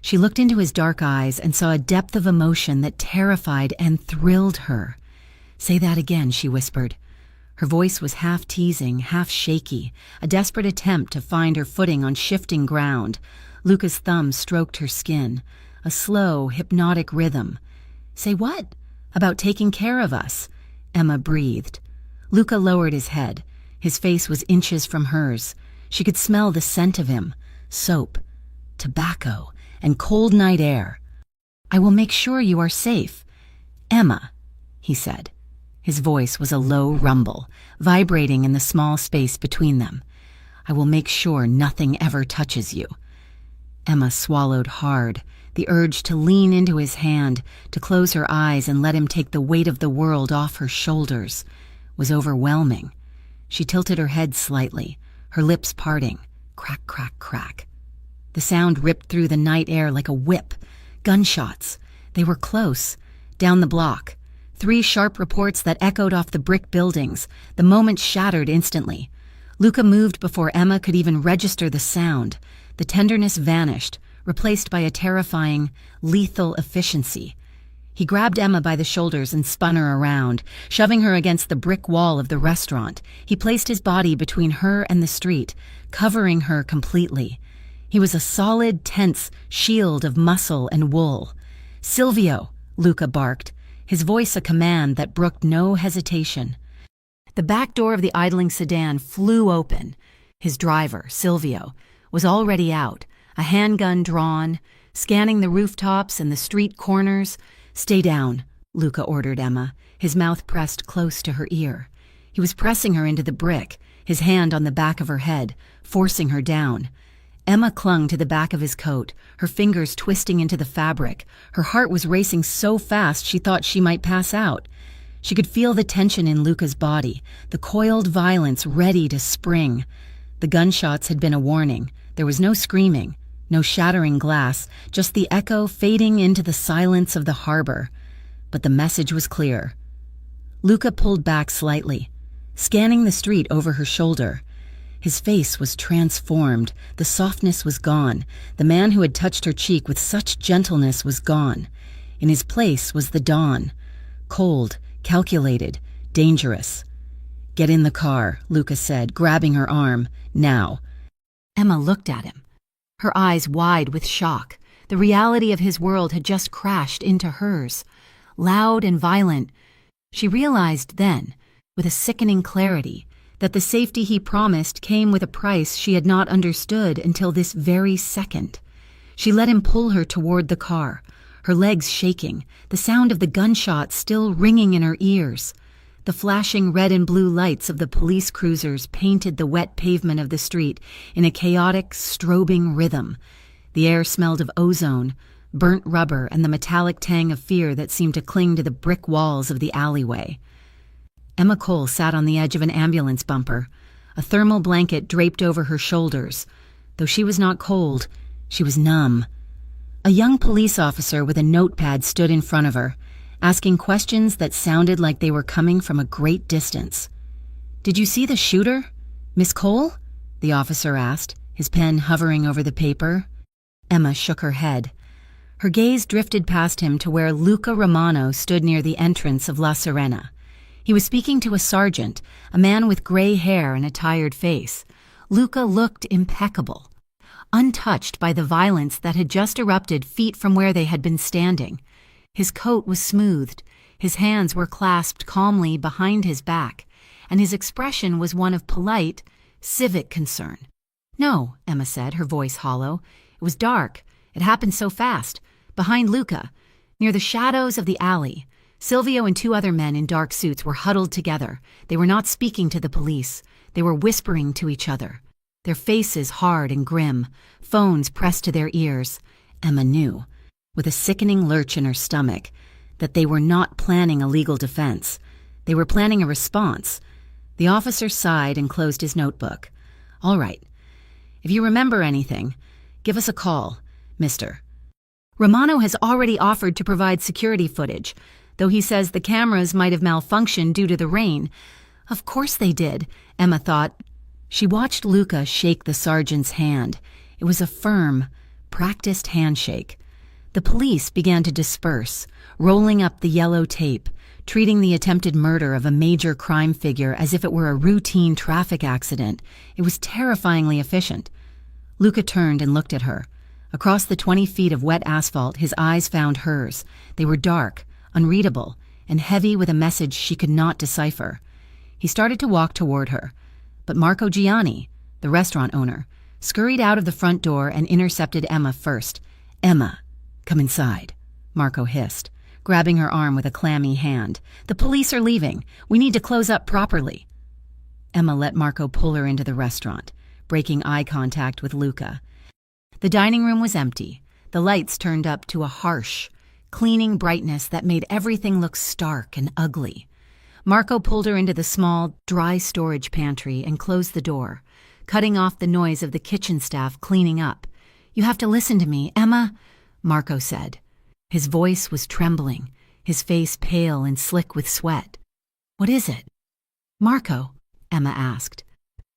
She looked into his dark eyes and saw a depth of emotion that terrified and thrilled her. Say that again, she whispered. Her voice was half teasing, half shaky, a desperate attempt to find her footing on shifting ground. Luca's thumb stroked her skin, a slow, hypnotic rhythm. Say what? About taking care of us, Emma breathed. Luca lowered his head. His face was inches from hers. She could smell the scent of him, soap, tobacco, and cold night air. I will make sure you are safe. Emma, he said. His voice was a low rumble, vibrating in the small space between them. "I will make sure nothing ever touches you." Emma swallowed hard. The urge to lean into his hand, to close her eyes and let him take the weight of the world off her shoulders, was overwhelming. She tilted her head slightly, her lips parting. Crack, crack, crack. The sound ripped through the night air like a whip. Gunshots. They were close. Down the block. 3 sharp reports that echoed off the brick buildings. The moment shattered instantly. Luca moved before Emma could even register the sound. The tenderness vanished, replaced by a terrifying, lethal efficiency. He grabbed Emma by the shoulders and spun her around, shoving her against the brick wall of the restaurant. He placed his body between her and the street, covering her completely. He was a solid, tense shield of muscle and wool. "Silvio!" Luca barked, his voice a command that brooked no hesitation. The back door of the idling sedan flew open. His driver, Silvio, was already out, a handgun drawn, scanning the rooftops and the street corners. "Stay down," Luca ordered Emma, his mouth pressed close to her ear. He was pressing her into the brick, his hand on the back of her head, forcing her down. Emma clung to the back of his coat, her fingers twisting into the fabric. Her heart was racing so fast she thought she might pass out. She could feel the tension in Luca's body, the coiled violence ready to spring. The gunshots had been a warning. There was no screaming, no shattering glass, just the echo fading into the silence of the harbor. But the message was clear. Luca pulled back slightly, scanning the street over her shoulder. His face was transformed. The softness was gone. The man who had touched her cheek with such gentleness was gone. In his place was the dawn. Cold, calculated, dangerous. "Get in the car," Luca said, grabbing her arm. "Now." Emma looked at him, her eyes wide with shock. The reality of his world had just crashed into hers. Loud and violent, she realized then, with a sickening clarity, that the safety he promised came with a price she had not understood until this very second. She let him pull her toward the car, her legs shaking, the sound of the gunshot still ringing in her ears. The flashing red and blue lights of the police cruisers painted the wet pavement of the street in a chaotic, strobing rhythm. The air smelled of ozone, burnt rubber, and the metallic tang of fear that seemed to cling to the brick walls of the alleyway. Emma Cole sat on the edge of an ambulance bumper, a thermal blanket draped over her shoulders. Though she was not cold, she was numb. A young police officer with a notepad stood in front of her, asking questions that sounded like they were coming from a great distance. "Did you see the shooter, Miss Cole?" the officer asked, his pen hovering over the paper. Emma shook her head. Her gaze drifted past him to where Luca Romano stood near the entrance of La Serena. He was speaking to a sergeant, a man with gray hair and a tired face. Luca looked impeccable, untouched by the violence that had just erupted feet from where they had been standing. His coat was smoothed, his hands were clasped calmly behind his back, and his expression was one of polite, civic concern. "No," Emma said, her voice hollow. "It was dark. It happened so fast. Behind Luca, near the shadows of the alley, Silvio and 2 other men in dark suits were huddled together. They were not speaking to the police. They were whispering to each other, their faces hard and grim, phones pressed to their ears. Emma knew, with a sickening lurch in her stomach, that they were not planning a legal defense. They were planning a response. The officer sighed and closed his notebook. "All right. If you remember anything, give us a call, Mr. Romano has already offered to provide security footage, though he says the cameras might have malfunctioned due to the rain." Of course they did, Emma thought. She watched Luca shake the sergeant's hand. It was a firm, practiced handshake. The police began to disperse, rolling up the yellow tape, treating the attempted murder of a major crime figure as if it were a routine traffic accident. It was terrifyingly efficient. Luca turned and looked at her. Across the 20 feet of wet asphalt, his eyes found hers. They were dark, unreadable, and heavy with a message she could not decipher. He started to walk toward her, but Marco Gianni, the restaurant owner, scurried out of the front door and intercepted Emma first. "Emma, come inside," Marco hissed. grabbing her arm with a clammy hand. "The police are leaving. We need to close up properly." Emma let Marco pull her into the restaurant, breaking eye contact with Luca. The dining room was empty, the lights turned up to a harsh, cleaning brightness that made everything look stark and ugly. Marco pulled her into the small, dry storage pantry and closed the door, cutting off the noise of the kitchen staff cleaning up. "You have to listen to me, Emma," Marco said. His voice was trembling, his face pale and slick with sweat. "What is it?" "Marco," Emma asked,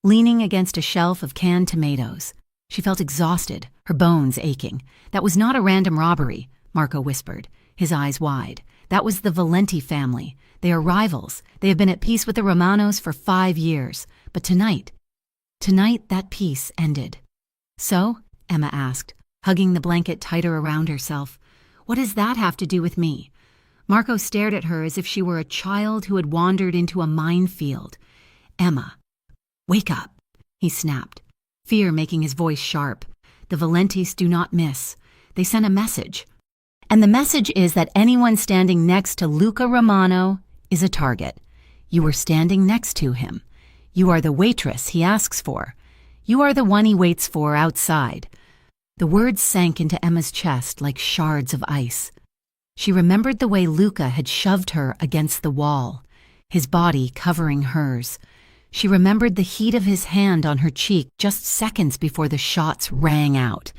leaning against a shelf of canned tomatoes. She felt exhausted, her bones aching. "That was not a random robbery," Marco whispered, his eyes wide. "That was the Valenti family. They are rivals. They have been at peace with the Romanos for 5 years. But tonight that peace ended." "So?" Emma asked, hugging the blanket tighter around herself. "What does that have to do with me?" Marco stared at her as if she were a child who had wandered into a minefield. "Emma, wake up," he snapped, fear making his voice sharp. "The Valentis do not miss. They sent a message. And the message is that anyone standing next to Luca Romano is a target. You were standing next to him. You are the waitress he asks for. You are the one he waits for outside." The words sank into Emma's chest like shards of ice. She remembered the way Luca had shoved her against the wall, his body covering hers. She remembered the heat of his hand on her cheek just seconds before the shots rang out.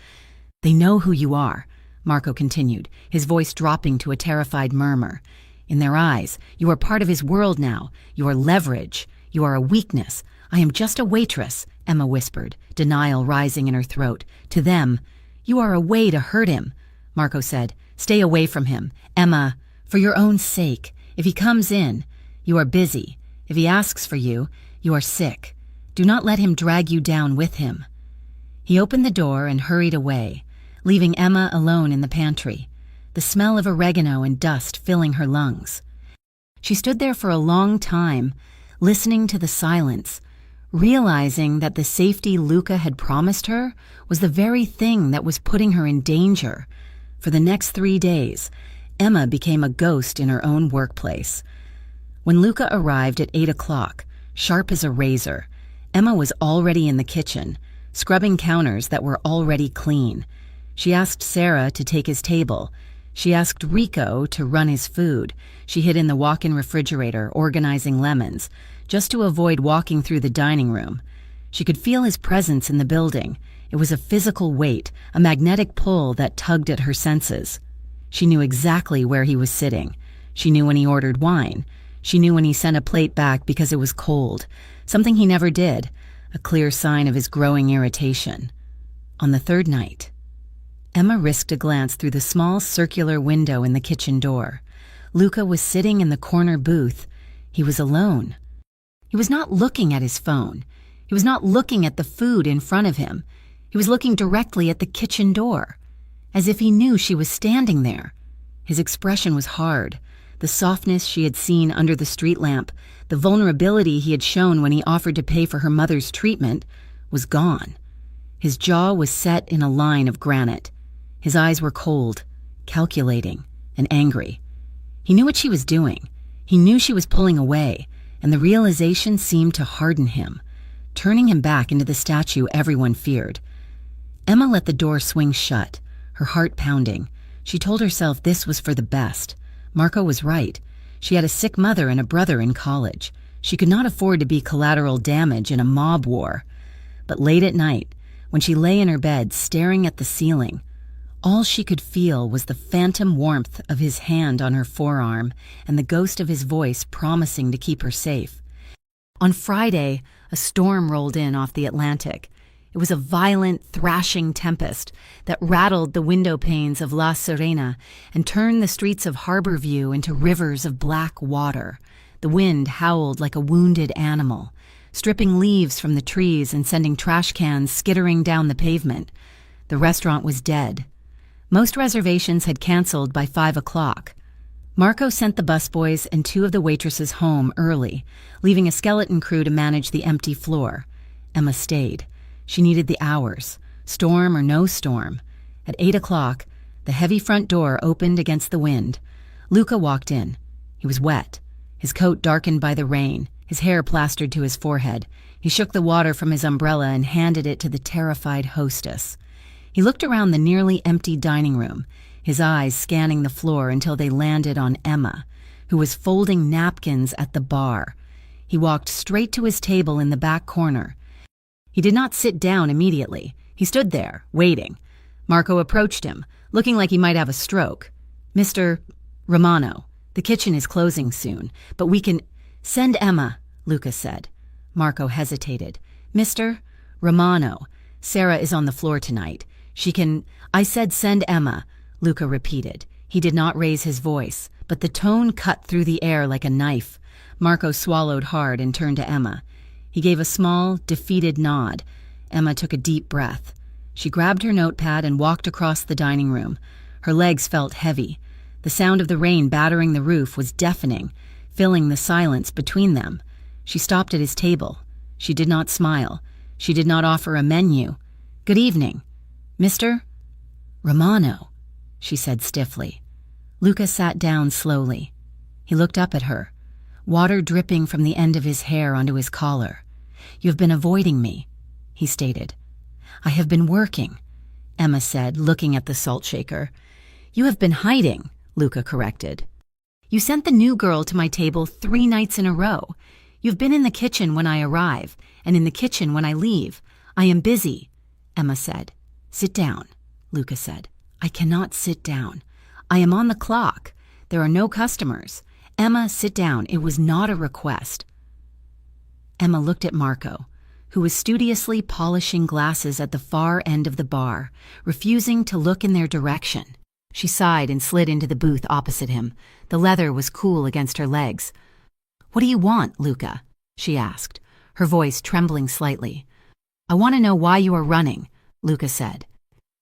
"They know who you are," Marco continued, his voice dropping to a terrified murmur. "In their eyes, you are part of his world now. You are leverage. You are a weakness. I am just a waitress," Emma whispered, denial rising in her throat. "To them, you are a way to hurt him," Marco said. "Stay away from him. Emma, for your own sake. If he comes in, you are busy. If he asks for you, you are sick. Do not let him drag you down with him." He opened the door and hurried away, leaving Emma alone in the pantry, the smell of oregano and dust filling her lungs. She stood there for a long time, listening to the silence, realizing that the safety Luca had promised her was the very thing that was putting her in danger. For the next 3 days, Emma became a ghost in her own workplace. When Luca arrived at 8 o'clock, sharp as a razor, Emma was already in the kitchen, scrubbing counters that were already clean. She asked Sarah to take his table. She asked Rico to run his food. She hid in the walk-in refrigerator, organizing lemons, just to avoid walking through the dining room. She could feel his presence in the building. It was a physical weight, a magnetic pull that tugged at her senses. She knew exactly where he was sitting. She knew when he ordered wine. She knew when he sent a plate back because it was cold, something he never did, a clear sign of his growing irritation. On the 3rd night, Emma risked a glance through the small circular window in the kitchen door. Luca was sitting in the corner booth. He was alone. He was not looking at his phone. He was not looking at the food in front of him. He was looking directly at the kitchen door, as if he knew she was standing there. His expression was hard. The softness she had seen under the street lamp, the vulnerability he had shown when he offered to pay for her mother's treatment, was gone. His jaw was set in a line of granite. His eyes were cold, calculating, and angry. He knew what she was doing. He knew she was pulling away, and the realization seemed to harden him, turning him back into the statue everyone feared. Emma let the door swing shut, her heart pounding. She told herself this was for the best. Marco was right. She had a sick mother and a brother in college. She could not afford to be collateral damage in a mob war. But late at night, when she lay in her bed staring at the ceiling, all she could feel was the phantom warmth of his hand on her forearm and the ghost of his voice promising to keep her safe. On Friday, a storm rolled in off the Atlantic. It was a violent, thrashing tempest that rattled the window panes of La Serena and turned the streets of Harborview into rivers of black water. The wind howled like a wounded animal, stripping leaves from the trees and sending trash cans skittering down the pavement. The restaurant was dead. Most reservations had canceled by 5 o'clock. Marco sent the busboys and 2 of the waitresses home early, leaving a skeleton crew to manage the empty floor. Emma stayed. She needed the hours, storm or no storm. At 8 o'clock, the heavy front door opened against the wind. Luca walked in. He was wet, his coat darkened by the rain, his hair plastered to his forehead. He shook the water from his umbrella and handed it to the terrified hostess. He looked around the nearly empty dining room, his eyes scanning the floor until they landed on Emma, who was folding napkins at the bar. He walked straight to his table in the back corner. He did not sit down immediately. He stood there, waiting. Marco approached him, looking like he might have a stroke. "Mr. Romano, the kitchen is closing soon, but we can—" "Send Emma," Luca said. Marco hesitated. "Mr. Romano, Sarah is on the floor tonight. She can—" "I said send Emma," Luca repeated. He did not raise his voice, but the tone cut through the air like a knife. Marco swallowed hard and turned to Emma. He gave a small, defeated nod. Emma took a deep breath. She grabbed her notepad and walked across the dining room. Her legs felt heavy. The sound of the rain battering the roof was deafening, filling the silence between them. She stopped at his table. She did not smile. She did not offer a menu. "Good evening. Mr. Romano," she said stiffly. Luca sat down slowly. He looked up at her, water dripping from the end of his hair onto his collar. "You have been avoiding me," he stated. "I have been working," Emma said, looking at the salt shaker. "You have been hiding," Luca corrected. "You sent the new girl to my table 3 nights in a row. You've been in the kitchen when I arrive, and in the kitchen when I leave. I am busy," Emma said. "Sit down," Luca said. "I cannot sit down. I am on the clock. There are no customers. Emma, sit down. It was not a request." Emma looked at Marco, who was studiously polishing glasses at the far end of the bar, refusing to look in their direction. She sighed and slid into the booth opposite him. The leather was cool against her legs. "What do you want, Luca?" she asked, her voice trembling slightly. "I want to know why you are running," Luca said.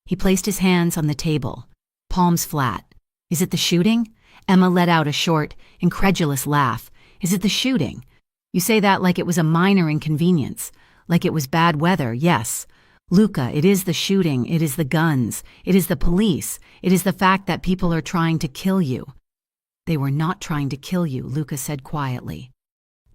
He placed his hands on the table, palms flat. "Is it the shooting?" Emma let out a short, incredulous laugh. "Is it the shooting? You say that like it was a minor inconvenience, like it was bad weather, yes. Luca, it is the shooting, it is the guns, it is the police, it is the fact that people are trying to kill you." "They were not trying to kill you," Luca said quietly.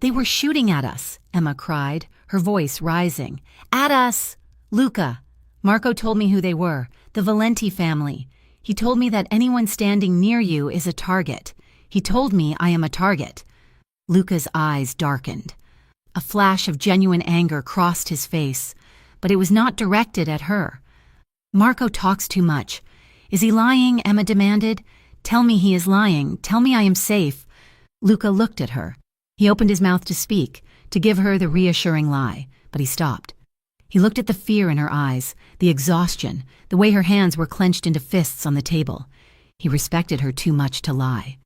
"They were shooting at us," Emma cried, her voice rising. "At us! Luca, Marco told me who they were, the Valenti family. He told me that anyone standing near you is a target. He told me I am a target." Luca's eyes darkened. A flash of genuine anger crossed his face, but it was not directed at her. "Marco talks too much. Is he lying?" Emma demanded. "Tell me he is lying. Tell me I am safe." Luca looked at her. He opened his mouth to speak, to give her the reassuring lie, but he stopped. He looked at the fear in her eyes, the exhaustion, the way her hands were clenched into fists on the table. He respected her too much to lie.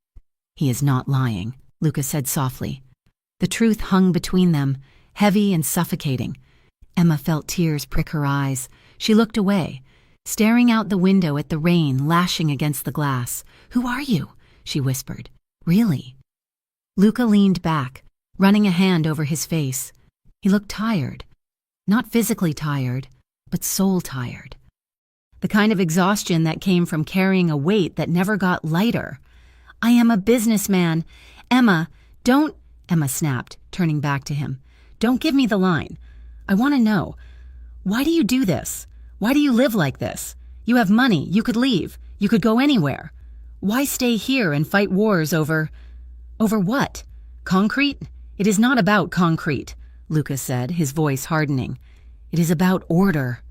"He is not lying," Luca said softly. The truth hung between them, heavy and suffocating. Emma felt tears prick her eyes. She looked away, staring out the window at the rain lashing against the glass. "Who are you?" she whispered. "Really?" Luca leaned back, running a hand over his face. He looked tired. Not physically tired, but soul tired. The kind of exhaustion that came from carrying a weight that never got lighter. "I am a businessman. Emma, don't—" Emma snapped, turning back to him. "Don't give me the line. I want to know. Why do you do this? Why do you live like this? You have money. You could leave. You could go anywhere. Why stay here and fight wars over what? Concrete? It is not about concrete," Luca said, his voice hardening. "It is about order."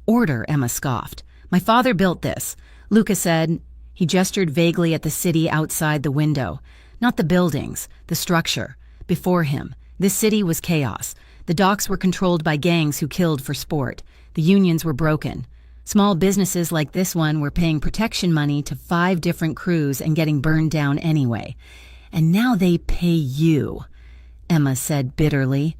"Order," Emma scoffed. "My father built this," Luca said. He gestured vaguely at the city outside the window. Not the buildings, the structure. Before him, this city was chaos. The docks were controlled by gangs who killed for sport. The unions were broken. Small businesses like this one were paying protection money to 5 different crews and getting burned down anyway. "And now they pay you," Emma said bitterly.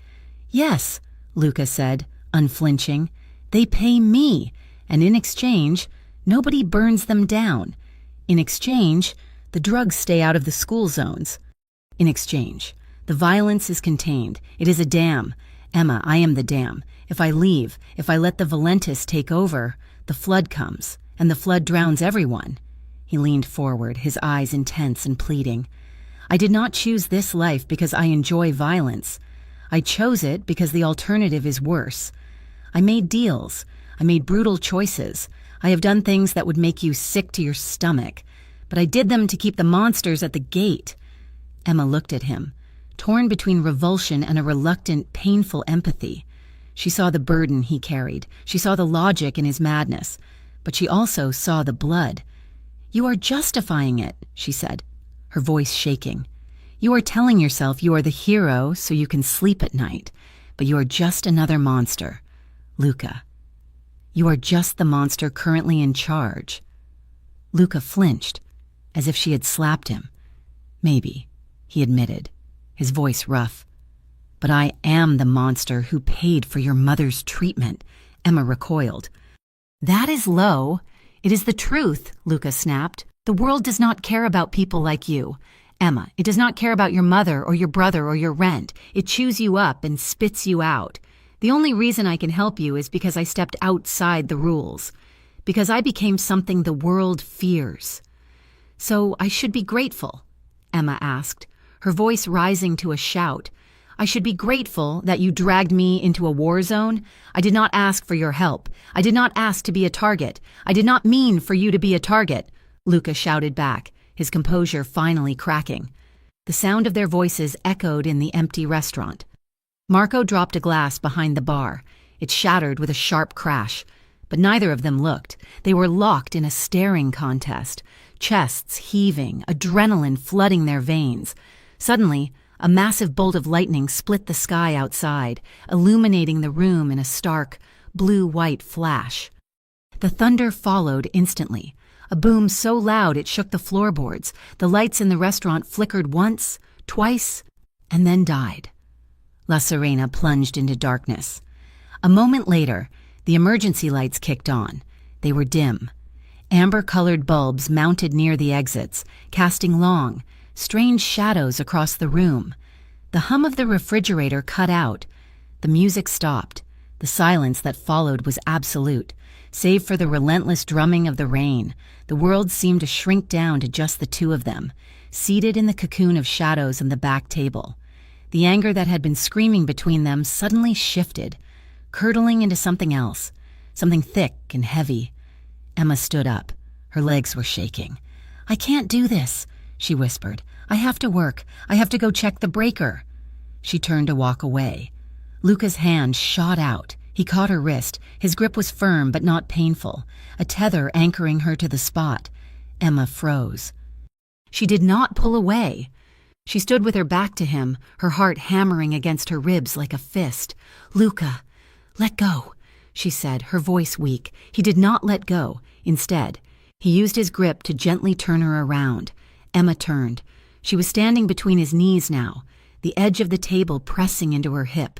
"Yes," Luca said, unflinching. "They pay me, and in exchange, nobody burns them down. In exchange, the drugs stay out of the school zones. In exchange, the violence is contained. It is a dam. Emma, I am the dam. If I leave, if I let the Valentis take over, the flood comes, and the flood drowns everyone." He leaned forward, his eyes intense and pleading. "I did not choose this life because I enjoy violence. I chose it because the alternative is worse. I made deals. I made brutal choices. I have done things that would make you sick to your stomach. But I did them to keep the monsters at the gate." Emma looked at him, torn between revulsion and a reluctant, painful empathy. She saw the burden he carried. She saw the logic in his madness. But she also saw the blood. "You are justifying it," she said, her voice shaking. "You are telling yourself you are the hero so you can sleep at night, but you are just another monster. Luca, you are just the monster currently in charge." Luca flinched, as if she had slapped him. "Maybe," he admitted, his voice rough. "But I am the monster who paid for your mother's treatment," Emma recoiled. "That is low. It is the truth," Luca snapped. "The world does not care about people like you. Emma, it does not care about your mother or your brother or your rent. It chews you up and spits you out. The only reason I can help you is because I stepped outside the rules. Because I became something the world fears." "So I should be grateful?" Emma asked, her voice rising to a shout. "I should be grateful that you dragged me into a war zone? I did not ask for your help. I did not ask to be a target. I did not mean for you to be a target," Luca shouted back, his composure finally cracking. The sound of their voices echoed in the empty restaurant. Marco dropped a glass behind the bar. It shattered with a sharp crash. But neither of them looked. They were locked in a staring contest, chests heaving, adrenaline flooding their veins. Suddenly, a massive bolt of lightning split the sky outside, illuminating the room in a stark, blue-white flash. The thunder followed instantly, a boom so loud it shook the floorboards. The lights in the restaurant flickered once, twice, and then died. La Serena plunged into darkness. A moment later, the emergency lights kicked on. They were dim. Amber-colored bulbs mounted near the exits, casting long, strange shadows across the room. The hum of the refrigerator cut out. The music stopped. The silence that followed was absolute. Save for the relentless drumming of the rain, the world seemed to shrink down to just the two of them, seated in the cocoon of shadows on the back table. The anger that had been screaming between them suddenly shifted, curdling into something else, something thick and heavy. Emma stood up. Her legs were shaking. "I can't do this," she whispered. "I have to work. I have to go check the breaker." She turned to walk away. Luca's hand shot out. He caught her wrist. His grip was firm but not painful, a tether anchoring her to the spot. Emma froze. She did not pull away. She stood with her back to him, her heart hammering against her ribs like a fist. "Luca, let go," she said, her voice weak. He did not let go. Instead, he used his grip to gently turn her around. Emma turned. She was standing between his knees now, the edge of the table pressing into her hip.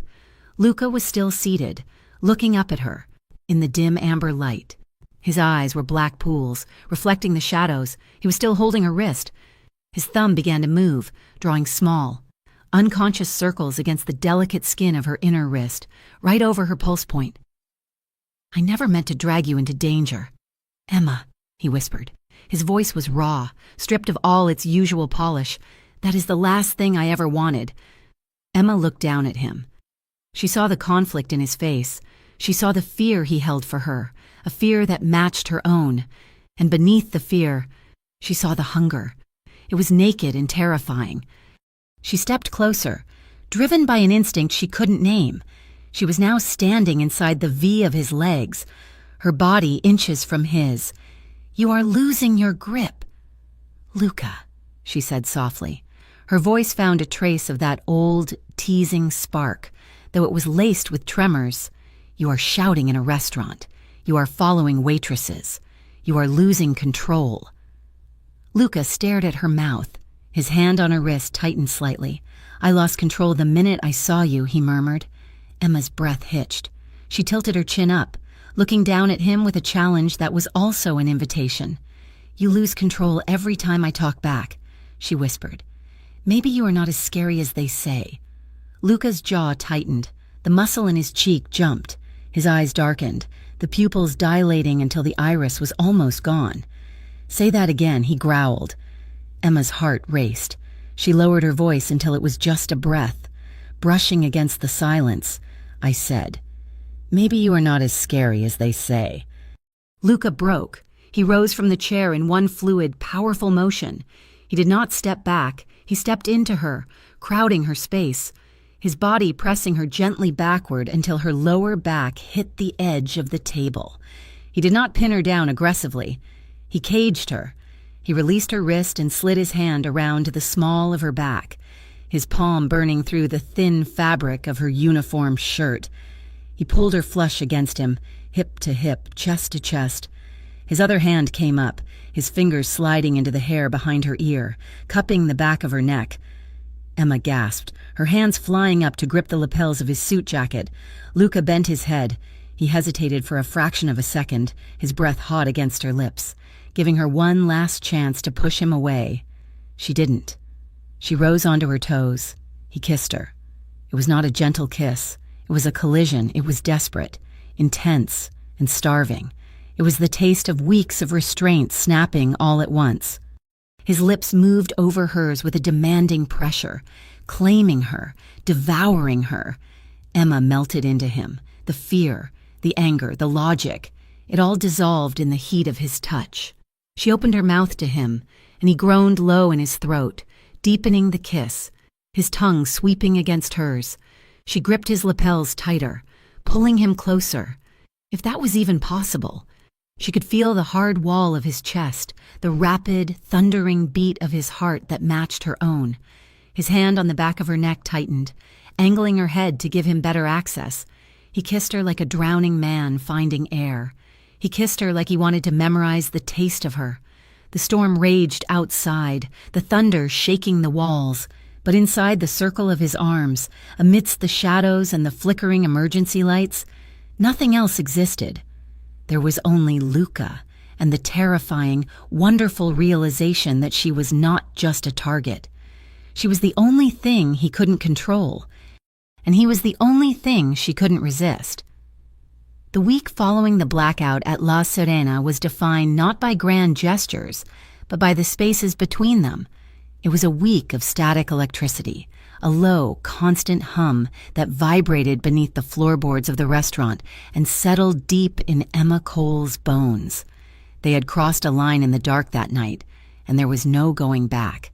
Luca was still seated, looking up at her, in the dim amber light. His eyes were black pools, reflecting the shadows. He was still holding her wrist. His thumb began to move, drawing small, unconscious circles against the delicate skin of her inner wrist, right over her pulse point. "I never meant to drag you into danger." "Emma," he whispered. His voice was raw, stripped of all its usual polish. "That is the last thing I ever wanted." Emma looked down at him. She saw the conflict in his face. She saw the fear he held for her, a fear that matched her own. And beneath the fear, she saw the hunger. It was naked and terrifying. She stepped closer, driven by an instinct she couldn't name. She was now standing inside the V of his legs, her body inches from his. "You are losing your grip." "Luca," she said softly. Her voice found a trace of that old, teasing spark, though it was laced with tremors. "You are shouting in a restaurant. You are following waitresses. You are losing control." Luca stared at her mouth. His hand on her wrist tightened slightly. "I lost control the minute I saw you," he murmured. Emma's breath hitched. She tilted her chin up, looking down at him with a challenge that was also an invitation. "You lose control every time I talk back," she whispered. "Maybe you are not as scary as they say." Luca's jaw tightened. The muscle in his cheek jumped. His eyes darkened, the pupils dilating until the iris was almost gone. "Say that again," he growled. Emma's heart raced. She lowered her voice until it was just a breath. Brushing against the silence, I said, "Maybe you are not as scary as they say." Luca broke. He rose from the chair in one fluid, powerful motion. He did not step back. He stepped into her, crowding her space, his body pressing her gently backward until her lower back hit the edge of the table. He did not pin her down aggressively. He caged her. He released her wrist and slid his hand around the small of her back, his palm burning through the thin fabric of her uniform shirt. He pulled her flush against him, hip to hip, chest to chest. His other hand came up, his fingers sliding into the hair behind her ear, cupping the back of her neck. Emma gasped, her hands flying up to grip the lapels of his suit jacket. Luca bent his head. He hesitated for a fraction of a second, his breath hot against her lips, giving her one last chance to push him away. She didn't. She rose onto her toes. He kissed her. It was not a gentle kiss. It was a collision. It was desperate, intense, and starving. It was the taste of weeks of restraint snapping all at once. His lips moved over hers with a demanding pressure, claiming her, devouring her. Emma melted into him. The fear, the anger, the logic, it all dissolved in the heat of his touch. She opened her mouth to him, and he groaned low in his throat, deepening the kiss, his tongue sweeping against hers. She gripped his lapels tighter, pulling him closer. If that was even possible. She could feel the hard wall of his chest, the rapid, thundering beat of his heart that matched her own. His hand on the back of her neck tightened, angling her head to give him better access. He kissed her like a drowning man finding air. He kissed her like he wanted to memorize the taste of her. The storm raged outside, the thunder shaking the walls. But inside the circle of his arms, amidst the shadows and the flickering emergency lights, nothing else existed. There was only Luca and the terrifying, wonderful realization that she was not just a target. She was the only thing he couldn't control, and he was the only thing she couldn't resist. The week following the blackout at La Serena was defined not by grand gestures, but by the spaces between them. It was a week of static electricity, a low, constant hum that vibrated beneath the floorboards of the restaurant and settled deep in Emma Cole's bones. They had crossed a line in the dark that night, and there was no going back.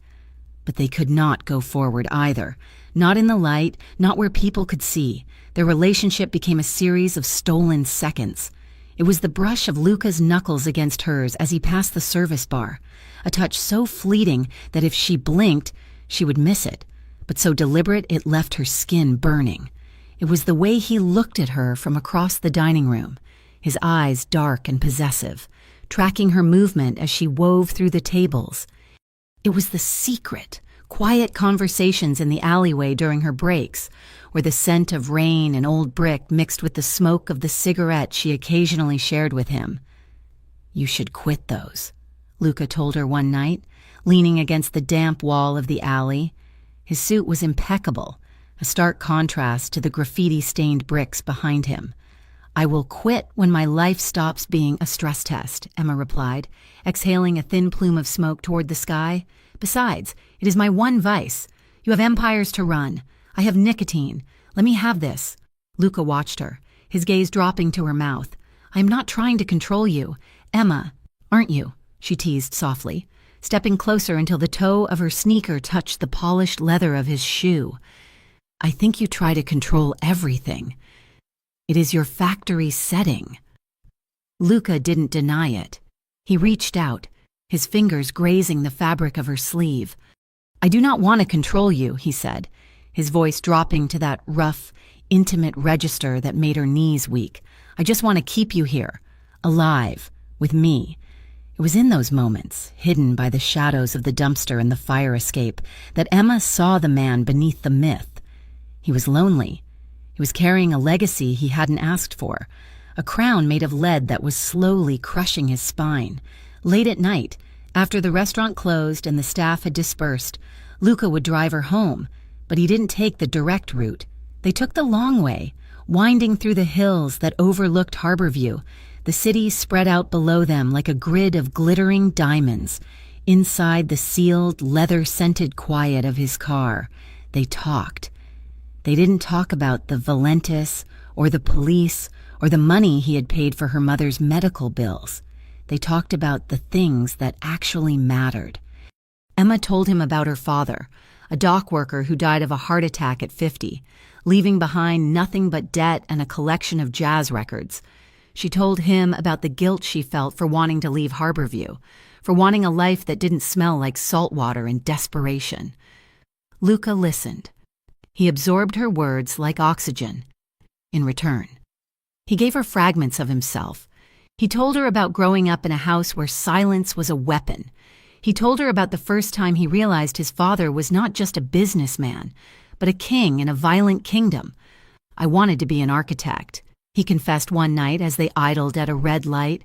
But they could not go forward either. Not in the light, not where people could see. Their relationship became a series of stolen seconds. It was the brush of Luca's knuckles against hers as he passed the service bar, a touch so fleeting that if she blinked, she would miss it, but so deliberate it left her skin burning. It was the way he looked at her from across the dining room, his eyes dark and possessive, tracking her movement as she wove through the tables. It was the secret, quiet conversations in the alleyway during her breaks, where the scent of rain and old brick mixed with the smoke of the cigarette she occasionally shared with him. "You should quit those," Luca told her one night, leaning against the damp wall of the alley. His suit was impeccable, a stark contrast to the graffiti-stained bricks behind him. "I will quit when my life stops being a stress test," Emma replied, exhaling a thin plume of smoke toward the sky. "Besides, it is my one vice. You have empires to run. I have nicotine. Let me have this." Luca watched her, his gaze dropping to her mouth. "I am not trying to control you. Emma, aren't you?" she teased softly, stepping closer until the toe of her sneaker touched the polished leather of his shoe. "I think you try to control everything. It is your factory setting." Luca didn't deny it. He reached out, his fingers grazing the fabric of her sleeve. "I do not want to control you," he said, his voice dropping to that rough, intimate register that made her knees weak. "I just want to keep you here, alive, with me." It was in those moments, hidden by the shadows of the dumpster and the fire escape, that Emma saw the man beneath the myth. He was lonely. He was carrying a legacy he hadn't asked for, a crown made of lead that was slowly crushing his spine. Late at night, after the restaurant closed and the staff had dispersed, Luca would drive her home, but he didn't take the direct route. They took the long way, winding through the hills that overlooked Harborview, The city spread out below them like a grid of glittering diamonds. Inside the sealed, leather-scented quiet of his car, they talked. They didn't talk about the Valentis or the police or the money he had paid for her mother's medical bills. They talked about the things that actually mattered. Emma told him about her father, a dock worker who died of a heart attack at 50, leaving behind nothing but debt and a collection of jazz records. She told him about the guilt she felt for wanting to leave Harborview, for wanting a life that didn't smell like salt water and desperation. Luca listened. He absorbed her words like oxygen. In return, he gave her fragments of himself. He told her about growing up in a house where silence was a weapon. He told her about the first time he realized his father was not just a businessman, but a king in a violent kingdom. "I wanted to be an architect," he confessed one night as they idled at a red light.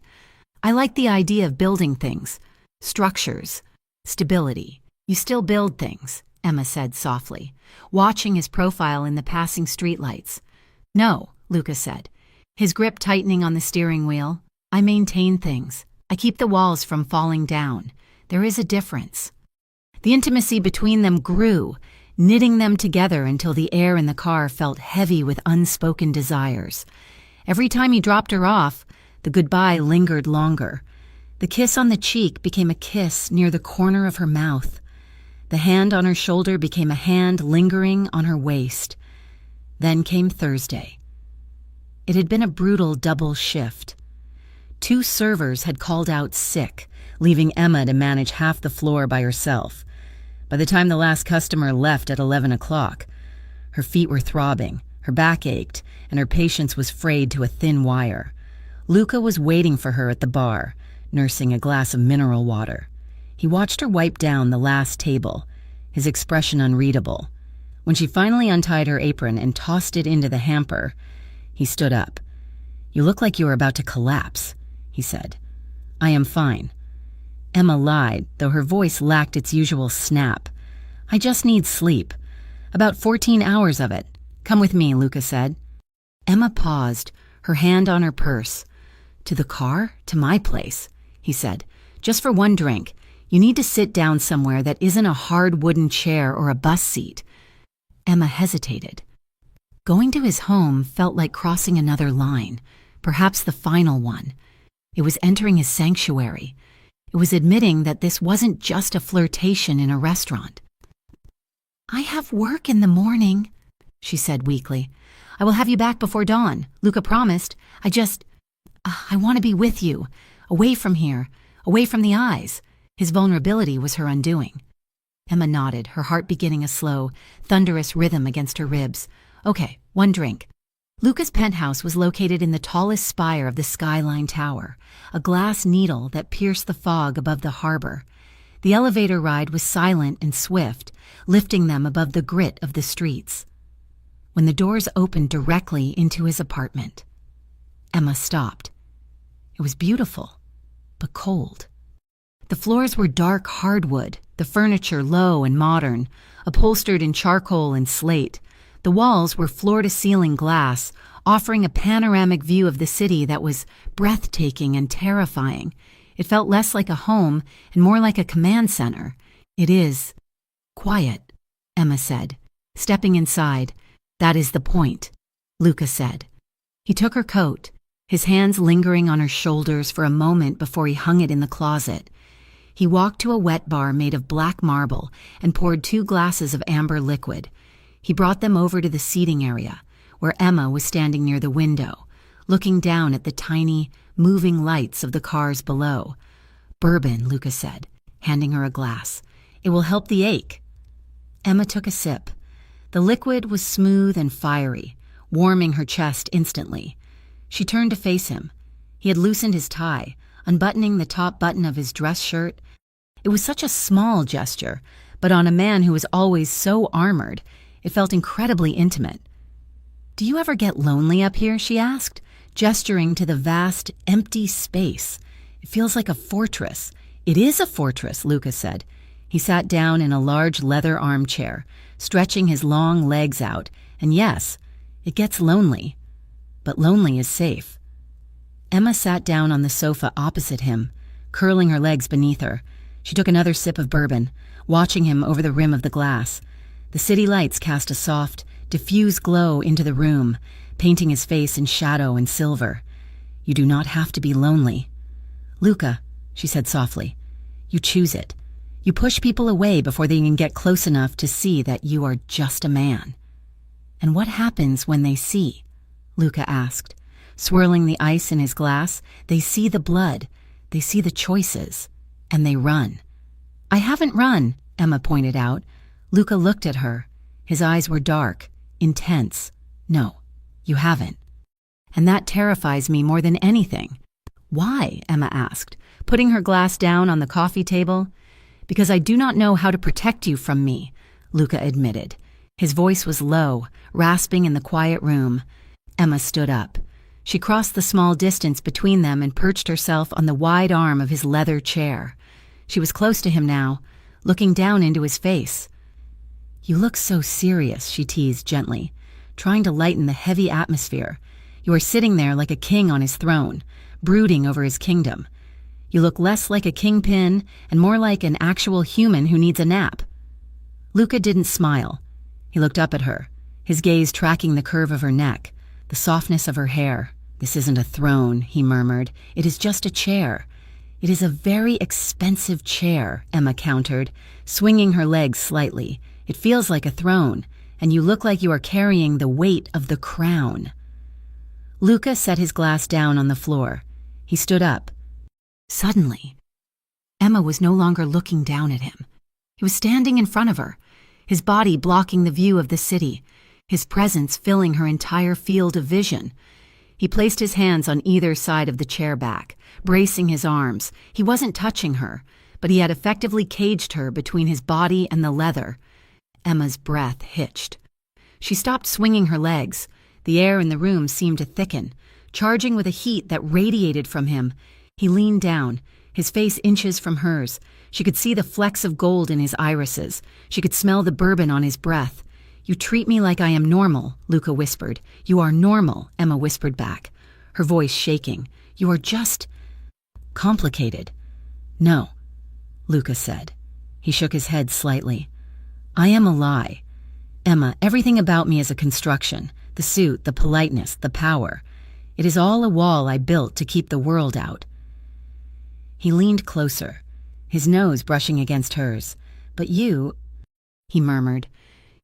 "I like the idea of building things, structures, stability. You still build things," Emma said softly, watching his profile in the passing streetlights. "No," Luca said, his grip tightening on the steering wheel. "I maintain things. I keep the walls from falling down. There is a difference." The intimacy between them grew, knitting them together until the air in the car felt heavy with unspoken desires. Every time he dropped her off, the goodbye lingered longer. The kiss on the cheek became a kiss near the corner of her mouth. The hand on her shoulder became a hand lingering on her waist. Then came Thursday. It had been a brutal double shift. 2 servers had called out sick, leaving Emma to manage half the floor by herself. By the time the last customer left at 11 o'clock, her feet were throbbing, her back ached, and her patience was frayed to a thin wire. Luca was waiting for her at the bar, nursing a glass of mineral water. He watched her wipe down the last table, his expression unreadable. When she finally untied her apron and tossed it into the hamper, he stood up. "You look like you are about to collapse," he said. "I am fine." Emma lied, though her voice lacked its usual snap. "I just need sleep. About 14 hours of it. Come with me," Luca said. Emma paused, her hand on her purse. "To the car? To my place," he said. "Just for one drink. You need to sit down somewhere that isn't a hard wooden chair or a bus seat." Emma hesitated. Going to his home felt like crossing another line, perhaps the final one. It was entering his sanctuary. It was admitting that this wasn't just a flirtation in a restaurant. "I have work in the morning," she said weakly. "I will have you back before dawn," Luca promised. I want to be with you, away from here, away from the eyes." His vulnerability was her undoing. Emma nodded, her heart beginning a slow, thunderous rhythm against her ribs. "Okay, one drink." Luca's penthouse was located in the tallest spire of the Skyline Tower, a glass needle that pierced the fog above the harbor. The elevator ride was silent and swift, lifting them above the grit of the streets. When the doors opened directly into his apartment, Emma stopped. It was beautiful, but cold. The floors were dark hardwood, the furniture low and modern, upholstered in charcoal and slate. The walls were floor-to-ceiling glass, offering a panoramic view of the city that was breathtaking and terrifying. It felt less like a home and more like a command center. "It is quiet," Emma said, stepping inside. "That is the point," Luca said. He took her coat, his hands lingering on her shoulders for a moment before he hung it in the closet. He walked to a wet bar made of black marble and poured 2 glasses of amber liquid. He brought them over to the seating area, where Emma was standing near the window, looking down at the tiny, moving lights of the cars below. "Bourbon," Luca said, handing her a glass. "It will help the ache." Emma took a sip. The liquid was smooth and fiery, warming her chest instantly. She turned to face him. He had loosened his tie, unbuttoning the top button of his dress shirt. It was such a small gesture, but on a man who was always so armored, it felt incredibly intimate. "Do you ever get lonely up here?" she asked, gesturing to the vast, empty space. "It feels like a fortress." "It is a fortress," Luca said. He sat down in a large leather armchair, stretching his long legs out. "And yes, it gets lonely. But lonely is safe." Emma sat down on the sofa opposite him, curling her legs beneath her. She took another sip of bourbon, watching him over the rim of the glass. The city lights cast a soft, diffused glow into the room, painting his face in shadow and silver. "You do not have to be lonely." "Luca," she said softly, "you choose it. You push people away before they can get close enough to see that you are just a man." "And what happens when they see?" Luca asked. Swirling the ice in his glass, they see the blood, they see the choices, and they run. "I haven't run," Emma pointed out. Luca looked at her. His eyes were dark, intense. "No, you haven't. And that terrifies me more than anything." "Why?" Emma asked, putting her glass down on the coffee table. "Because I do not know how to protect you from me," Luca admitted. His voice was low, rasping in the quiet room. Emma stood up. She crossed the small distance between them and perched herself on the wide arm of his leather chair. She was close to him now, looking down into his face. "You look so serious," she teased gently, trying to lighten the heavy atmosphere. "You are sitting there like a king on his throne, brooding over his kingdom. You look less like a kingpin and more like an actual human who needs a nap." Luca didn't smile. He looked up at her, his gaze tracking the curve of her neck, the softness of her hair. "This isn't a throne," he murmured. "It is just a chair." "It is a very expensive chair," Emma countered, swinging her legs slightly. "It feels like a throne, and you look like you are carrying the weight of the crown." Luca set his glass down on the floor. He stood up. Suddenly, Emma was no longer looking down at him. He was standing in front of her, his body blocking the view of the city, his presence filling her entire field of vision. He placed his hands on either side of the chair back, bracing his arms. He wasn't touching her, but he had effectively caged her between his body and the leather. Emma's breath hitched. She stopped swinging her legs. The air in the room seemed to thicken, charging with a heat that radiated from him. He leaned down, his face inches from hers. She could see the flecks of gold in his irises. She could smell the bourbon on his breath. "You treat me like I am normal," Luca whispered. "You are normal," Emma whispered back, her voice shaking. "You are just complicated." "No," Luca said. He shook his head slightly. "I am a lie. Emma, everything about me is a construction. The suit, the politeness, the power. It is all a wall I built to keep the world out." He leaned closer, his nose brushing against hers. "But you," he murmured,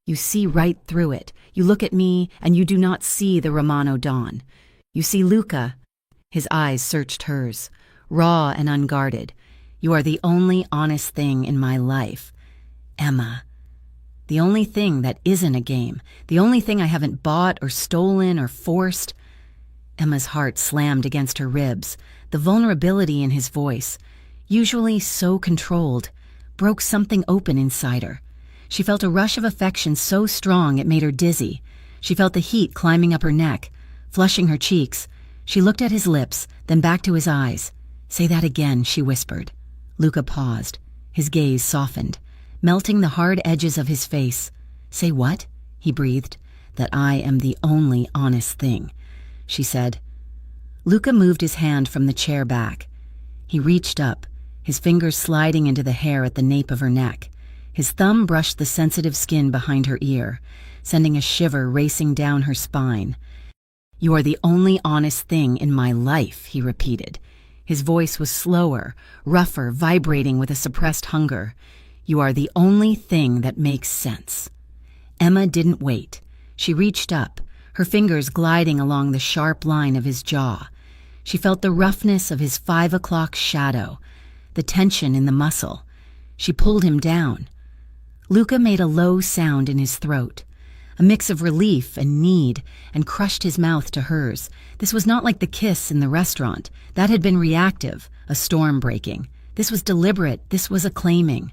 "you see right through it. You look at me, and you do not see the Romano Dawn. You see Luca." His eyes searched hers, raw and unguarded. "You are the only honest thing in my life. Emma. The only thing that isn't a game. The only thing I haven't bought or stolen or forced." Emma's heart slammed against her ribs. The vulnerability in his voice, usually so controlled, broke something open inside her. She felt a rush of affection so strong it made her dizzy. She felt the heat climbing up her neck, flushing her cheeks. She looked at his lips, then back to his eyes. "Say that again," she whispered. Luca paused. His gaze softened, melting the hard edges of his face. "Say what?" he breathed. "That I am the only honest thing," she said. Luca moved his hand from the chair back. He reached up, his fingers sliding into the hair at the nape of her neck. His thumb brushed the sensitive skin behind her ear, sending a shiver racing down her spine. "You are the only honest thing in my life," he repeated. His voice was slower, rougher, vibrating with a suppressed hunger. "You are the only thing that makes sense." Emma didn't wait. She reached up, her fingers gliding along the sharp line of his jaw. She felt the roughness of his 5 o'clock shadow, the tension in the muscle. She pulled him down. Luca made a low sound in his throat, a mix of relief and need, and crushed his mouth to hers. This was not like the kiss in the restaurant. That had been reactive, a storm breaking. This was deliberate, this was a claiming.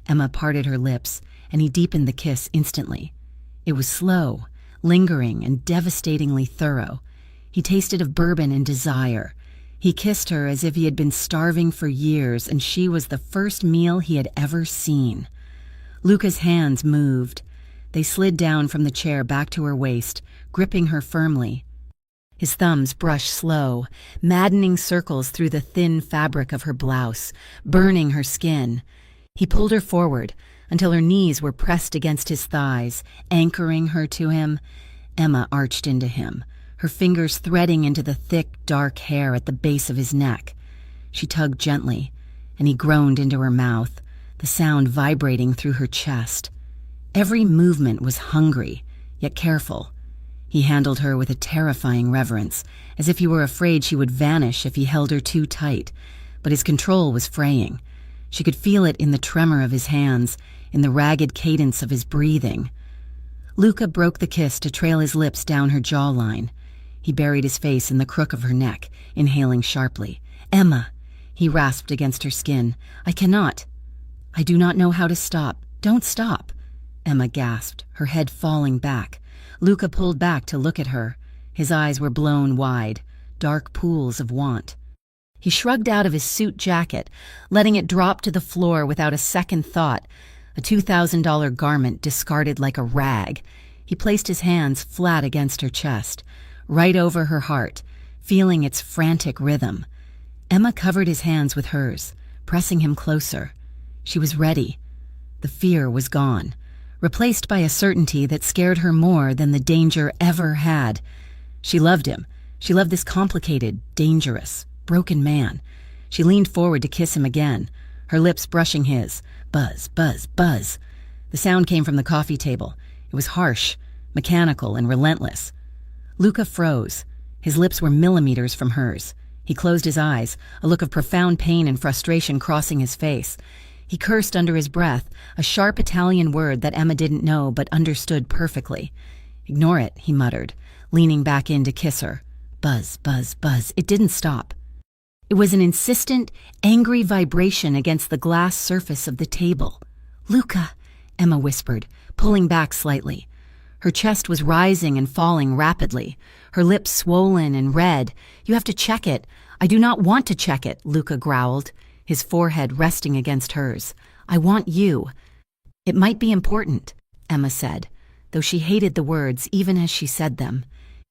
Emma parted her lips, and he deepened the kiss instantly. It was slow, lingering, and devastatingly thorough. He tasted of bourbon and desire. He kissed her as if he had been starving for years, and she was the first meal he had ever seen. Luca's hands moved. They slid down from the chair back to her waist, gripping her firmly. His thumbs brushed slow, maddening circles through the thin fabric of her blouse, burning her skin. He pulled her forward until her knees were pressed against his thighs, anchoring her to him. Emma arched into him, her fingers threading into the thick, dark hair at the base of his neck. She tugged gently, and he groaned into her mouth, the sound vibrating through her chest. Every movement was hungry, yet careful. He handled her with a terrifying reverence, as if he were afraid she would vanish if he held her too tight, but his control was fraying. She could feel it in the tremor of his hands, in the ragged cadence of his breathing. Luca broke the kiss to trail his lips down her jawline. He buried his face in the crook of her neck, inhaling sharply. "Emma," he rasped against her skin. "I cannot. I do not know how to stop. Don't stop." Emma gasped, her head falling back. Luca pulled back to look at her. His eyes were blown wide, dark pools of want. He shrugged out of his suit jacket, letting it drop to the floor without a second thought, a $2,000 garment discarded like a rag. He placed his hands flat against her chest, right over her heart, feeling its frantic rhythm. Emma covered his hands with hers, pressing him closer. She was ready. The fear was gone, replaced by a certainty that scared her more than the danger ever had. She loved him. She loved this complicated, dangerous, broken man. She leaned forward to kiss him again, her lips brushing his. Buzz, buzz, buzz. The sound came from the coffee table. It was harsh, mechanical, and relentless. Luca froze. His lips were millimeters from hers. He closed his eyes, a look of profound pain and frustration crossing his face. He cursed under his breath, a sharp Italian word that Emma didn't know but understood perfectly. "Ignore it," he muttered, leaning back in to kiss her. Buzz, buzz, buzz. It didn't stop. It was an insistent, angry vibration against the glass surface of the table. "Luca," Emma whispered, pulling back slightly. Her chest was rising and falling rapidly, her lips swollen and red. "You have to check it." "I do not want to check it," Luca growled, his forehead resting against hers. "I want you." "It might be important," Emma said, though she hated the words even as she said them.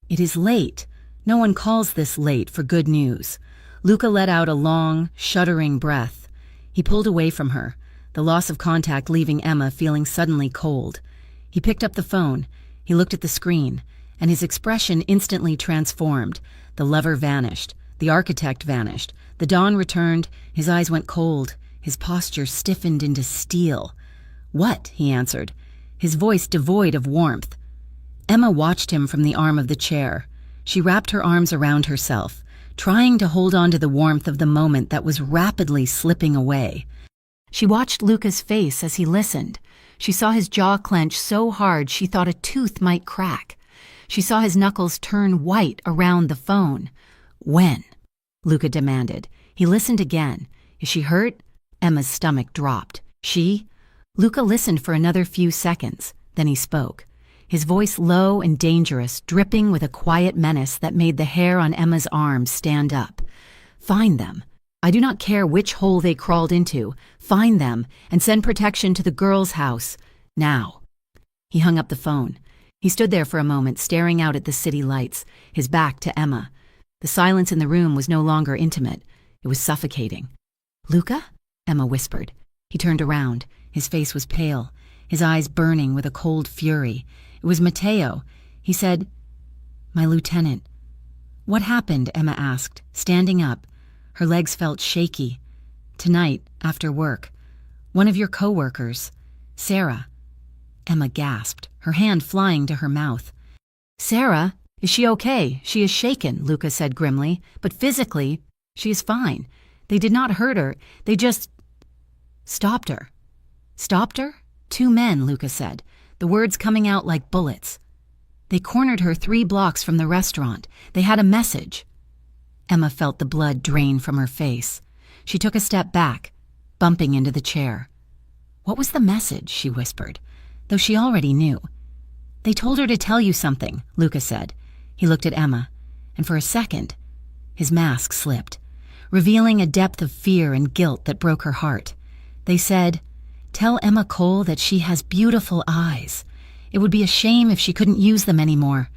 "It is late. No one calls this late for good news." Luca let out a long, shuddering breath. He pulled away from her, the loss of contact leaving Emma feeling suddenly cold. He picked up the phone. He looked at the screen, and his expression instantly transformed. The lover vanished. The architect vanished. The dawn returned. His eyes went cold. His posture stiffened into steel. "What?" he answered, his voice devoid of warmth. Emma watched him from the arm of the chair. She wrapped her arms around herself, trying to hold on to the warmth of the moment that was rapidly slipping away. She watched Luca's face as he listened. She saw his jaw clench so hard she thought a tooth might crack. She saw his knuckles turn white around the phone. "When?" Luca demanded. He listened again. "Is she hurt?" Emma's stomach dropped. "She?" Luca listened for another few seconds. Then he spoke, his voice low and dangerous, dripping with a quiet menace that made the hair on Emma's arms stand up. "Find them. I do not care which hole they crawled into. Find them and send protection to the girl's house. Now." He hung up the phone. He stood there for a moment, staring out at the city lights, his back to Emma. The silence in the room was no longer intimate. It was suffocating. "Luca?" Emma whispered. He turned around. His face was pale, his eyes burning with a cold fury. It was Matteo. He said, "My lieutenant." "What happened?" Emma asked, standing up. Her legs felt shaky. "Tonight, after work. One of your co-workers, Sarah." Emma gasped, her hand flying to her mouth. "Sarah? Is she okay? She is shaken," Luca said grimly. "But physically, she is fine. They did not hurt her. They just stopped her." "Stopped her?" "Two men," Luca said, the words coming out like bullets. "They cornered her 3 blocks from the restaurant. They had a message." Emma felt the blood drain from her face. She took a step back, bumping into the chair. "What was the message?" she whispered, though she already knew. "They told her to tell you something," Luca said. He looked at Emma, and for a second, his mask slipped, revealing a depth of fear and guilt that broke her heart. "They said, 'Tell Emma Cole that she has beautiful eyes. It would be a shame if she couldn't use them anymore.'"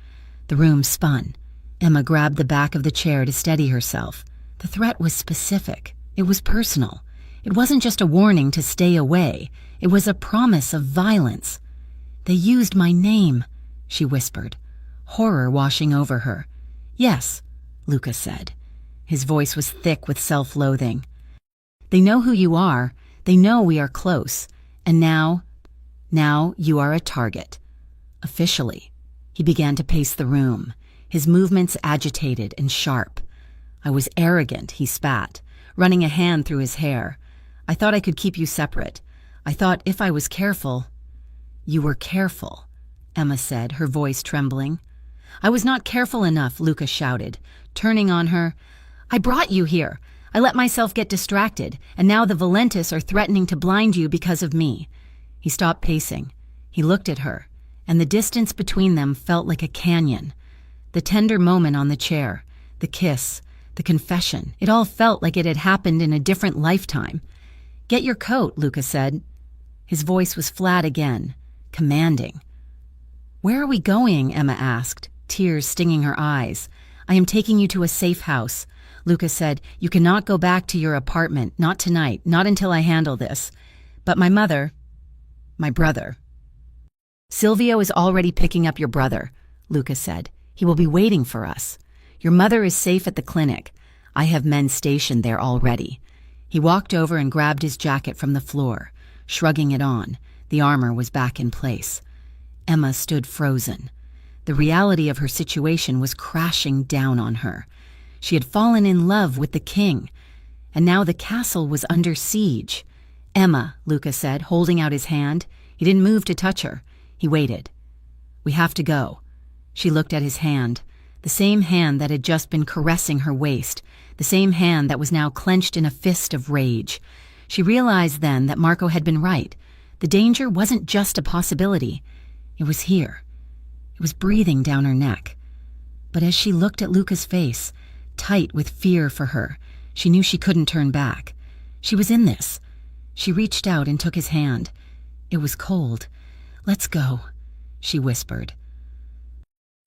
The room spun. Emma grabbed the back of the chair to steady herself. The threat was specific. It was personal. It wasn't just a warning to stay away. It was a promise of violence. "They used my name," she whispered, horror washing over her. "Yes," Luca said. His voice was thick with self-loathing. "They know who you are. They know we are close. And now you are a target. Officially." He began to pace the room, his movements agitated and sharp. "I was arrogant," he spat, running a hand through his hair. "I thought I could keep you separate. I thought if I was careful—" "You were careful," Emma said, her voice trembling. "I was not careful enough," Luca shouted, turning on her. "I brought you here. I let myself get distracted, and now the Valentis are threatening to blind you because of me." He stopped pacing. He looked at her, and the distance between them felt like a canyon. The tender moment on the chair, the kiss, the confession, it all felt like it had happened in a different lifetime. "Get your coat," Luca said. His voice was flat again, commanding. "Where are we going?" Emma asked, tears stinging her eyes. "I am taking you to a safe house." Luca said, "You cannot go back to your apartment, not tonight, not until I handle this. But my brother. "Silvio is already picking up your brother," Luca said. "He will be waiting for us. Your mother is safe at the clinic. I have men stationed there already." He walked over and grabbed his jacket from the floor, shrugging it on. The armor was back in place. Emma stood frozen. The reality of her situation was crashing down on her. She had fallen in love with the king, and now the castle was under siege. "Emma," Luca said, holding out his hand. He didn't move to touch her. He waited. "We have to go." She looked at his hand, the same hand that had just been caressing her waist, the same hand that was now clenched in a fist of rage. She realized then that Marco had been right. The danger wasn't just a possibility. It was here. It was breathing down her neck. But as she looked at Luca's face, tight with fear for her, she knew she couldn't turn back. She was in this. She reached out and took his hand. It was cold. "Let's go," she whispered.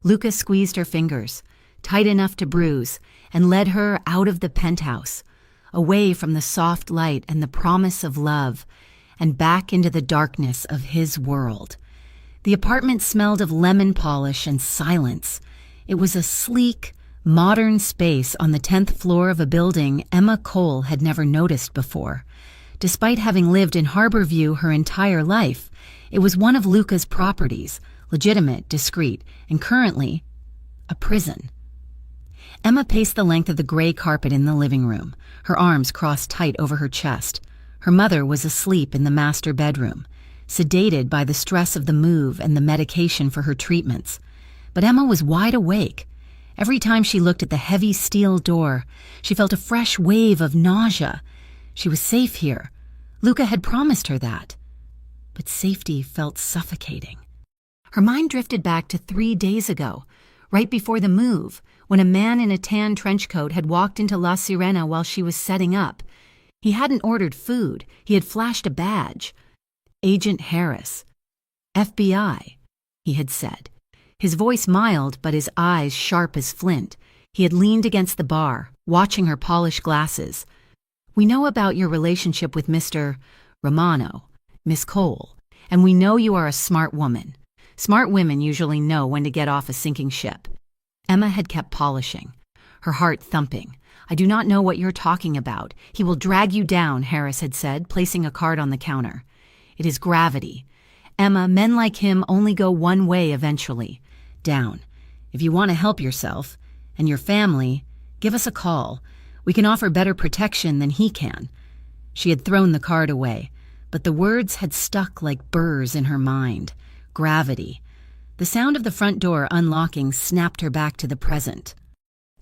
Luca squeezed her fingers, tight enough to bruise, and led her out of the penthouse, away from the soft light and the promise of love, and back into the darkness of his world. The apartment smelled of lemon polish and silence. It was a sleek, modern space on the 10th floor of a building Emma Cole had never noticed before. Despite having lived in Harborview her entire life, it was one of Luca's properties, legitimate, discreet, and currently a prison. Emma paced the length of the gray carpet in the living room, her arms crossed tight over her chest. Her mother was asleep in the master bedroom, sedated by the stress of the move and the medication for her treatments. But Emma was wide awake. Every time she looked at the heavy steel door, she felt a fresh wave of nausea. She was safe here. Luca had promised her that. But safety felt suffocating. Her mind drifted back to 3 days ago, right before the move, when a man in a tan trench coat had walked into La Sirena while she was setting up. He hadn't ordered food. He had flashed a badge. "Agent Harris. FBI," he had said. His voice mild, but his eyes sharp as flint. He had leaned against the bar, watching her polish glasses. "We know about your relationship with Mr. Romano, Miss Cole, and we know you are a smart woman. Smart women usually know when to get off a sinking ship." Emma had kept polishing, her heart thumping. "I do not know what you're talking about. He will drag you down," Harris had said, placing a card on the counter. "It is gravity. Emma, men like him only go one way eventually. Down. If you want to help yourself and your family, give us a call. We can offer better protection than he can." She had thrown the card away, but the words had stuck like burrs in her mind. Gravity. The sound of the front door unlocking snapped her back to the present.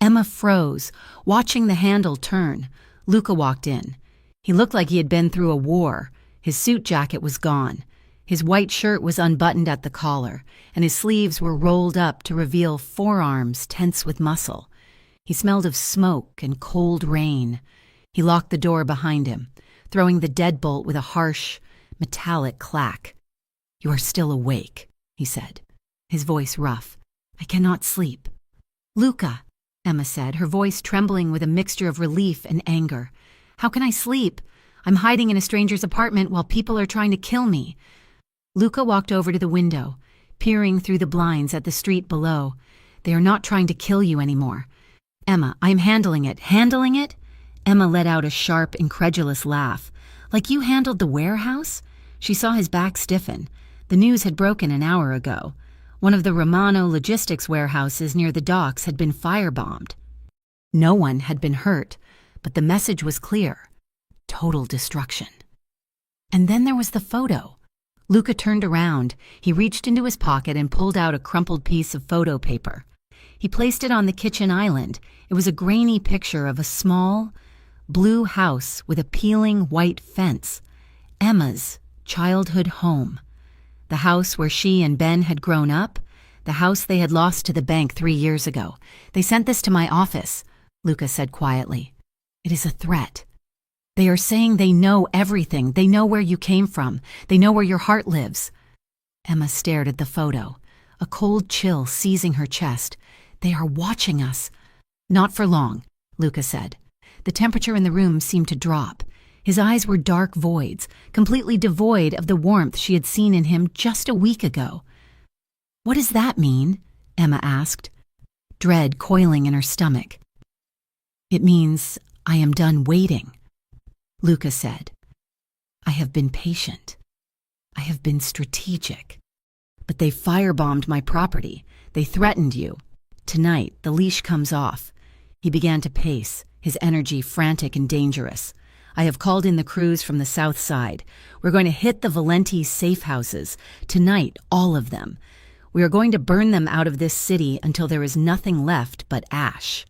Emma froze, watching the handle turn. Luca walked in. He looked like he had been through a war. His suit jacket was gone. His white shirt was unbuttoned at the collar, and his sleeves were rolled up to reveal forearms tense with muscle. He smelled of smoke and cold rain. He locked the door behind him, throwing the deadbolt with a harsh, metallic clack. "You are still awake," he said, his voice rough. "I cannot sleep." Luca, Emma said, her voice trembling with a mixture of relief and anger. How can I sleep? I'm hiding in a stranger's apartment while people are trying to kill me. Luca walked over to the window, peering through the blinds at the street below. They are not trying to kill you anymore. Emma, I'm handling it. Handling it? Emma let out a sharp, incredulous laugh. Like you handled the warehouse? She saw his back stiffen. The news had broken an hour ago. One of the Romano logistics warehouses near the docks had been firebombed. No one had been hurt, but the message was clear. Total destruction. And then there was the photo. Luca turned around. He reached into his pocket and pulled out a crumpled piece of photo paper. He placed it on the kitchen island. It was a grainy picture of a small, blue house with a peeling white fence. Emma's childhood home. The house where she and Ben had grown up. The house they had lost to the bank 3 years ago. They sent this to my office, Luca said quietly. It is a threat. They are saying they know everything. They know where you came from. They know where your heart lives. Emma stared at the photo, a cold chill seizing her chest. They are watching us. Not for long, Luca said. The temperature in the room seemed to drop. His eyes were dark voids, completely devoid of the warmth she had seen in him just a week ago. What does that mean? Emma asked, dread coiling in her stomach. It means I am done waiting, Luca said. I have been patient. I have been strategic. But they firebombed my property. They threatened you. Tonight, the leash comes off. He began to pace, his energy frantic and dangerous. I have called in the crews from the south side. We're going to hit the Valenti safe houses. Tonight, all of them. We are going to burn them out of this city until there is nothing left but ash.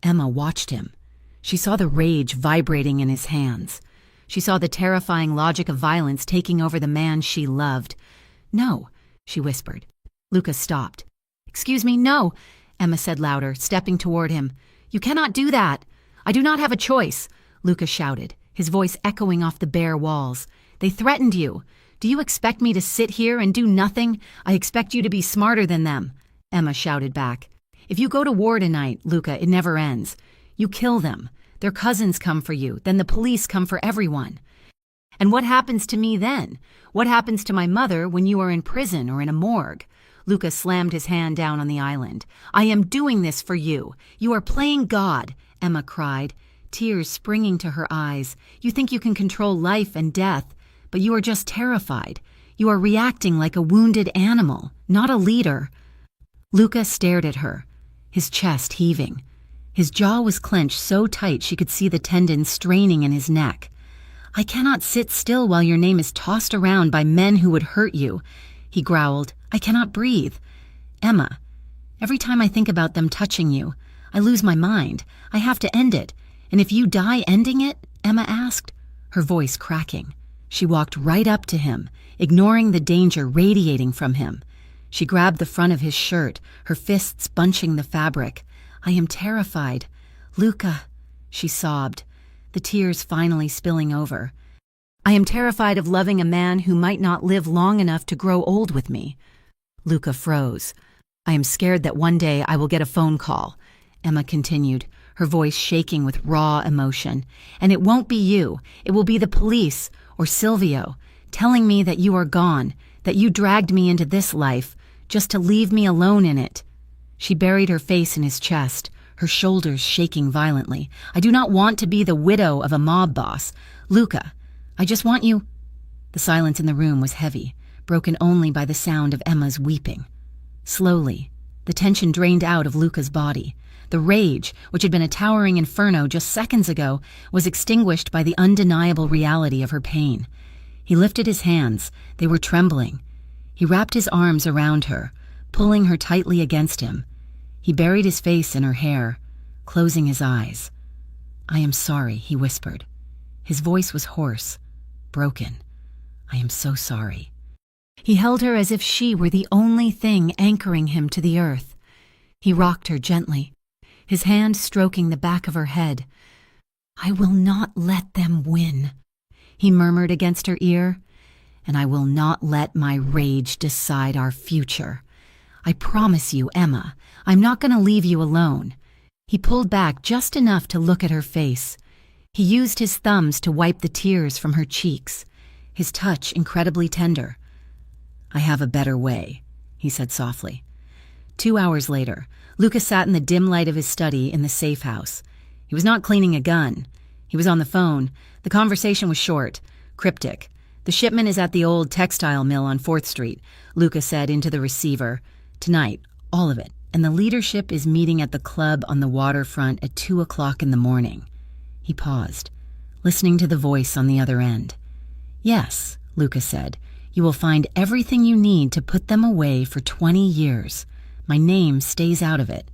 Emma watched him. She saw the rage vibrating in his hands. She saw the terrifying logic of violence taking over the man she loved. No, she whispered. Luca stopped. Excuse me, no, Emma said louder, stepping toward him. You cannot do that. I do not have a choice, Luca shouted, his voice echoing off the bare walls. They threatened you. Do you expect me to sit here and do nothing? I expect you to be smarter than them, Emma shouted back. If you go to war tonight, Luca, it never ends. You kill them. Their cousins come for you. Then the police come for everyone. And what happens to me then? What happens to my mother when you are in prison or in a morgue? Luca slammed his hand down on the island. I am doing this for you. You are playing God, Emma cried, tears springing to her eyes. You think you can control life and death, but you are just terrified. You are reacting like a wounded animal, not a leader. Luca stared at her, his chest heaving. His jaw was clenched so tight she could see the tendons straining in his neck. I cannot sit still while your name is tossed around by men who would hurt you, he growled. I cannot breathe. Emma, every time I think about them touching you, I lose my mind. I have to end it. And if you die ending it? Emma asked, her voice cracking. She walked right up to him, ignoring the danger radiating from him. She grabbed the front of his shirt, her fists bunching the fabric. I am terrified. Luca, she sobbed, the tears finally spilling over. I am terrified of loving a man who might not live long enough to grow old with me. Luca froze. I am scared that one day I will get a phone call, Emma continued, her voice shaking with raw emotion. And it won't be you. It will be the police, or Silvio, telling me that you are gone, that you dragged me into this life, just to leave me alone in it. She buried her face in his chest, her shoulders shaking violently. I do not want to be the widow of a mob boss. Luca, I just want you. The silence in the room was heavy, broken only by the sound of Emma's weeping. Slowly, the tension drained out of Luca's body. The rage, which had been a towering inferno just seconds ago, was extinguished by the undeniable reality of her pain. He lifted his hands. They were trembling. He wrapped his arms around her, pulling her tightly against him. He buried his face in her hair, closing his eyes. I am sorry, he whispered. His voice was hoarse, broken. I am so sorry. He held her as if she were the only thing anchoring him to the earth. He rocked her gently, his hand stroking the back of her head. I will not let them win, he murmured against her ear, and I will not let my rage decide our future. I promise you, Emma, I'm not going to leave you alone. He pulled back just enough to look at her face. He used his thumbs to wipe the tears from her cheeks, his touch incredibly tender. I have a better way, he said softly. 2 hours later, Luca sat in the dim light of his study in the safe house. He was not cleaning a gun. He was on the phone. The conversation was short, cryptic. The shipment is at the old textile mill on 4th Street, Luca said into the receiver. Tonight, all of it. And the leadership is meeting at the club on the waterfront at 2 o'clock in the morning. He paused, listening to the voice on the other end. Yes, Luca said, you will find everything you need to put them away for 20 years. My name stays out of it.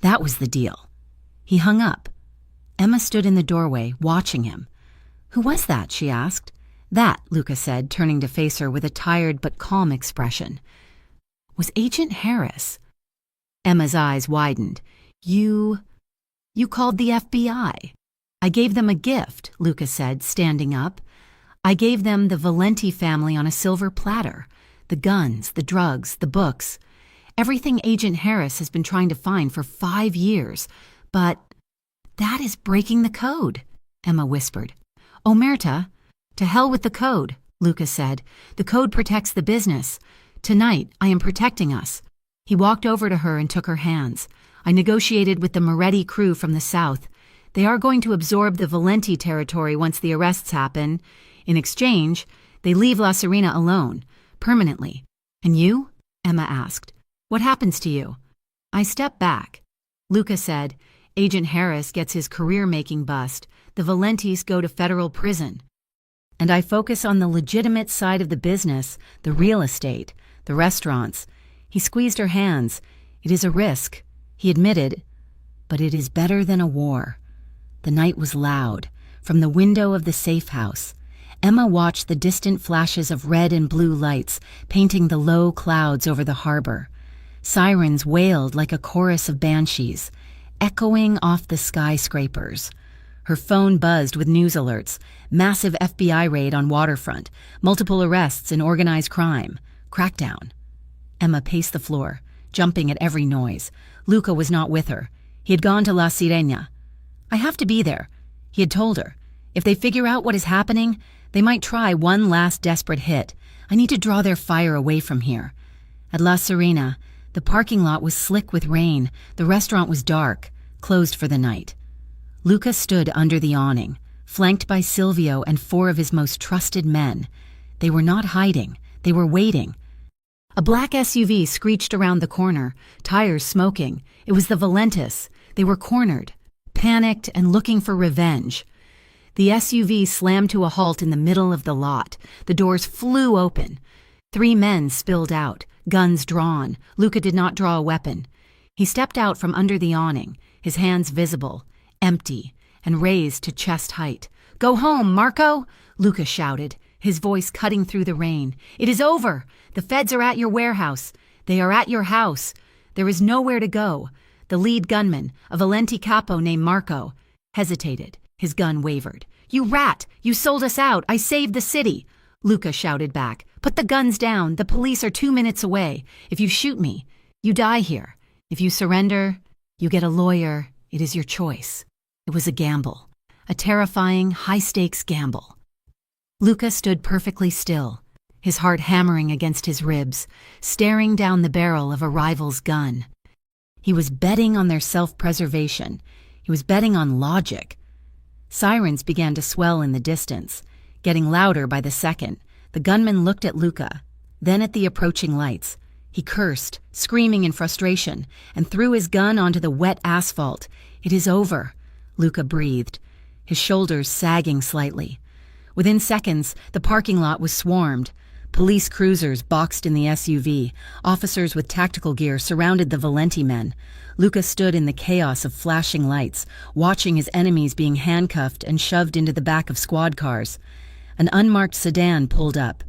That was the deal. He hung up. Emma stood in the doorway, watching him. Who was that? She asked. That, Luca said, turning to face her with a tired but calm expression. Was Agent Harris. Emma's eyes widened. You called the FBI. I gave them a gift, Luca said, standing up. I gave them the Valenti family on a silver platter. The guns, the drugs, the books. Everything Agent Harris has been trying to find for 5 years. But that is breaking the code, Emma whispered. Omerta, to hell with the code, Luca said. The code protects the business. Tonight, I am protecting us. He walked over to her and took her hands. I negotiated with the Moretti crew from the south. They are going to absorb the Valenti territory once the arrests happen. In exchange, they leave La Serena alone, permanently. And you? Emma asked. What happens to you? I stepped back. Luca said, Agent Harris gets his career-making bust. The Valentis go to federal prison. And I focus on the legitimate side of the business, the real estate, the restaurants. He squeezed her hands. It is a risk, he admitted, but it is better than a war. The night was loud. From the window of the safe house, Emma watched the distant flashes of red and blue lights painting the low clouds over the harbor. Sirens wailed like a chorus of banshees, echoing off the skyscrapers. Her phone buzzed with news alerts. Massive FBI raid on waterfront. Multiple arrests in organized crime. Crackdown. Emma paced the floor, jumping at every noise. Luca was not with her. He had gone to La Sirena. I have to be there, he had told her. If they figure out what is happening, they might try one last desperate hit. I need to draw their fire away from here. At La Serena, the parking lot was slick with rain. The restaurant was dark, closed for the night. Luca stood under the awning, flanked by Silvio and 4 of his most trusted men. They were not hiding. They were waiting. A black SUV screeched around the corner, tires smoking. It was the Valentis. They were cornered, panicked and looking for revenge. The SUV slammed to a halt in the middle of the lot. The doors flew open. 3 men spilled out, guns drawn. Luca did not draw a weapon. He stepped out from under the awning, his hands visible, empty, and raised to chest height. Go home, Marco! Luca shouted, his voice cutting through the rain. It is over! The feds are at your warehouse. They are at your house. There is nowhere to go. The lead gunman, a Valenti capo named Marco, hesitated. His gun wavered. You rat! You sold us out! I saved the city! Luca shouted back. Put the guns down. The police are 2 minutes away. If you shoot me, you die here. If you surrender, you get a lawyer. It is your choice. It was a gamble. A terrifying, high-stakes gamble. Luca stood perfectly still, his heart hammering against his ribs, staring down the barrel of a rival's gun. He was betting on their self-preservation. He was betting on logic. Sirens began to swell in the distance, getting louder by the second. The gunman looked at Luca, then at the approaching lights. He cursed, screaming in frustration, and threw his gun onto the wet asphalt. It is over, Luca breathed, his shoulders sagging slightly. Within seconds, the parking lot was swarmed. Police cruisers boxed in the SUV. Officers with tactical gear surrounded the Valenti men. Luca stood in the chaos of flashing lights, watching his enemies being handcuffed and shoved into the back of squad cars. An unmarked sedan pulled up.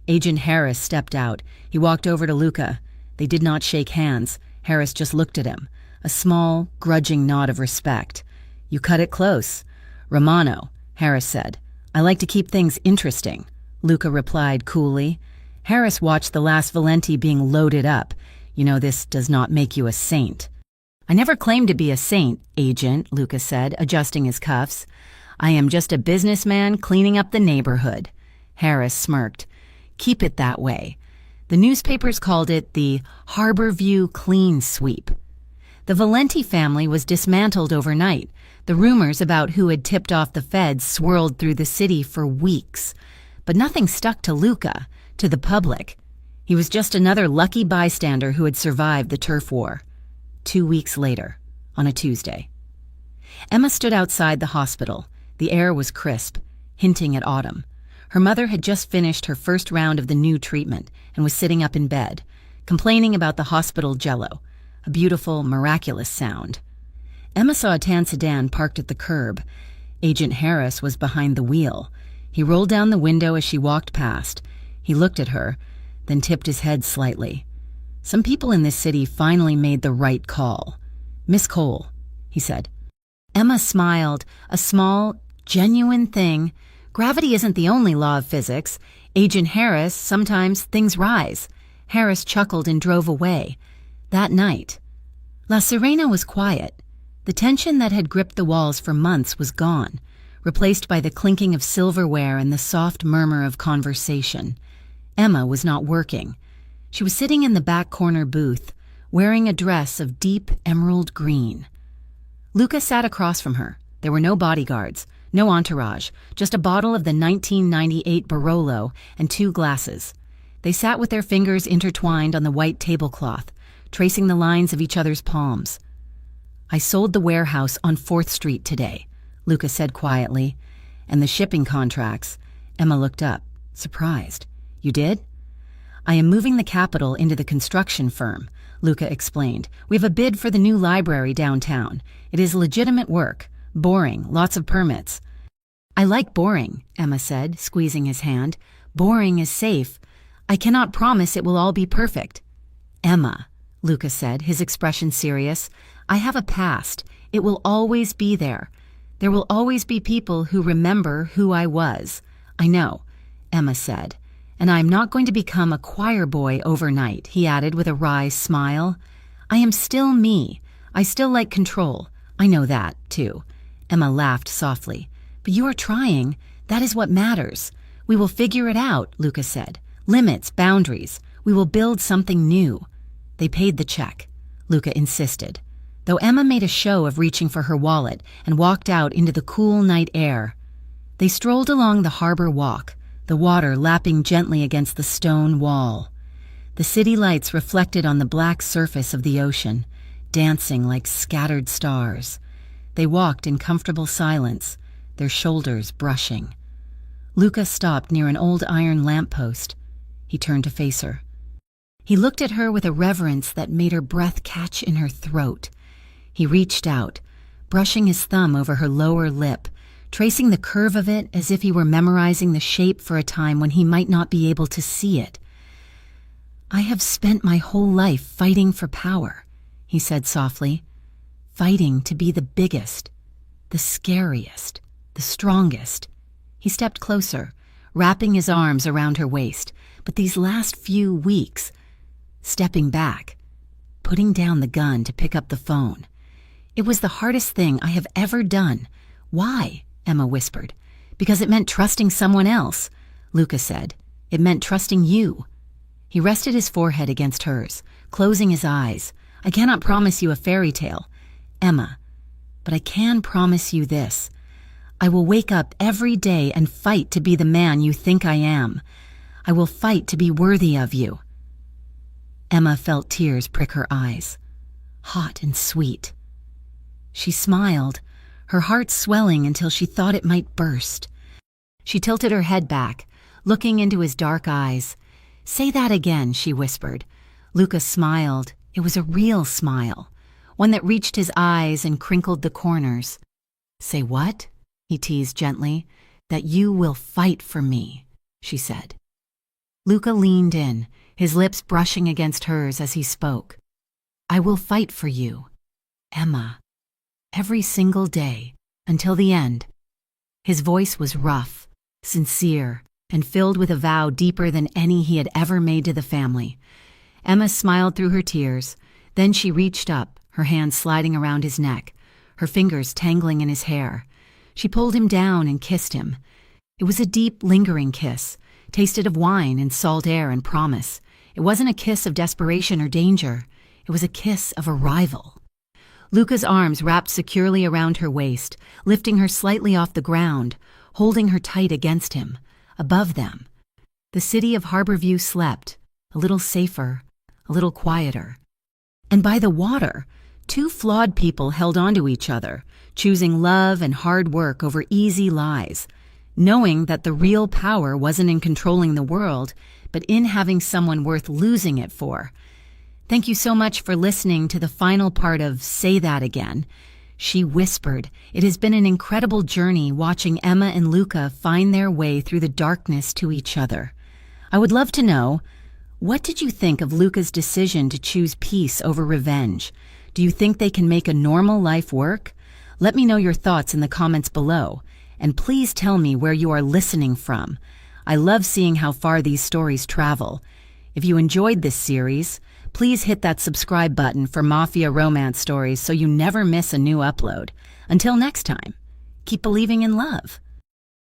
Agent Harris stepped out. He walked over to Luca. They did not shake hands. Harris just looked at him. A small, grudging nod of respect. You cut it close. Romano, Harris said. I like to keep things interesting, Luca replied coolly. Harris watched the last Valenti being loaded up. You know, this does not make you a saint." "I never claimed to be a saint, Agent," Lucas said, adjusting his cuffs. "I am just a businessman cleaning up the neighborhood." Harris smirked. "Keep it that way." The newspapers called it the Harborview Clean Sweep. The Valenti family was dismantled overnight. The rumors about who had tipped off the feds swirled through the city for weeks. But nothing stuck to Luca, to the public. He was just another lucky bystander who had survived the turf war. 2 weeks later, on a Tuesday. Emma stood outside the hospital. The air was crisp, hinting at autumn. Her mother had just finished her first round of the new treatment and was sitting up in bed, complaining about the hospital jello, a beautiful, miraculous sound. Emma saw a tan sedan parked at the curb. Agent Harris was behind the wheel. He rolled down the window as she walked past. He looked at her, then tipped his head slightly. Some people in this city finally made the right call. "Miss Cole," he said. Emma smiled, a small, genuine thing. Gravity isn't the only law of physics. Agent Harris, sometimes things rise. Harris chuckled and drove away. That night, La Sirena was quiet. The tension that had gripped the walls for months was gone, replaced by the clinking of silverware and the soft murmur of conversation. Emma was not working. She was sitting in the back corner booth, wearing a dress of deep emerald green. Luca sat across from her. There were no bodyguards, no entourage, just a bottle of the 1998 Barolo and 2 glasses. They sat with their fingers intertwined on the white tablecloth, tracing the lines of each other's palms. "I sold the warehouse on 4th Street today," Luca said quietly. "And the shipping contracts." Emma looked up, surprised. "You did?" "I am moving the capital into the construction firm," Luca explained. "We have a bid for the new library downtown. It is legitimate work. Boring, lots of permits." "I like boring," Emma said, squeezing his hand. "Boring is safe. I cannot promise it will all be perfect." "Emma," Luca said, his expression serious, "I have a past. It will always be there. There will always be people who remember who I was." "I know," Emma said. "And I am not going to become a choir boy overnight," he added with a wry smile. "I am still me. I still like control. I know that, too." Emma laughed softly. "But you are trying. That is what matters. We will figure it out," Luca said. "Limits, boundaries. We will build something new." They paid the check, Luca insisted, though Emma made a show of reaching for her wallet and walked out into the cool night air. They strolled along the harbor walk, the water lapping gently against the stone wall. The city lights reflected on the black surface of the ocean, dancing like scattered stars. They walked in comfortable silence, their shoulders brushing. Luca stopped near an old iron lamppost. He turned to face her. He looked at her with a reverence that made her breath catch in her throat. He reached out, brushing his thumb over her lower lip, tracing the curve of it as if he were memorizing the shape for a time when he might not be able to see it. "I have spent my whole life fighting for power," he said softly. "Fighting to be the biggest, the scariest, the strongest." He stepped closer, wrapping his arms around her waist. But these last few weeks, stepping back, putting down the gun to pick up the phone. "It was the hardest thing I have ever done." "Why?" Emma whispered. "Because it meant trusting someone else," Luca said. "It meant trusting you." He rested his forehead against hers, closing his eyes. "I cannot promise you a fairy tale, Emma, but I can promise you this. I will wake up every day and fight to be the man you think I am. I will fight to be worthy of you." Emma felt tears prick her eyes, hot and sweet. She smiled, her heart swelling until she thought it might burst. She tilted her head back, looking into his dark eyes. "Say that again," she whispered. Luca smiled. It was a real smile, one that reached his eyes and crinkled the corners. "Say what?" he teased gently. "That you will fight for me," she said. Luca leaned in, his lips brushing against hers as he spoke. "I will fight for you, Emma, every single day, until the end." His voice was rough, sincere, and filled with a vow deeper than any he had ever made to the family. Emma smiled through her tears. Then she reached up, her hands sliding around his neck, her fingers tangling in his hair. She pulled him down and kissed him. It was a deep, lingering kiss, tasted of wine and salt air and promise. It wasn't a kiss of desperation or danger. It was a kiss of arrival. Luca's arms wrapped securely around her waist, lifting her slightly off the ground, holding her tight against him. Above them, the city of Harborview slept, a little safer, a little quieter. And by the water, two flawed people held onto each other, choosing love and hard work over easy lies, knowing that the real power wasn't in controlling the world, but in having someone worth losing it for. Thank you so much for listening to the final part of Say That Again. She whispered, "It has been an incredible journey watching Emma and Luca find their way through the darkness to each other. I would love to know, what did you think of Luca's decision to choose peace over revenge? Do you think they can make a normal life work? Let me know your thoughts in the comments below, and please tell me where you are listening from. I love seeing how far these stories travel. If you enjoyed this series, please hit that subscribe button for Mafia romance stories so you never miss a new upload. Until next time, keep believing in love.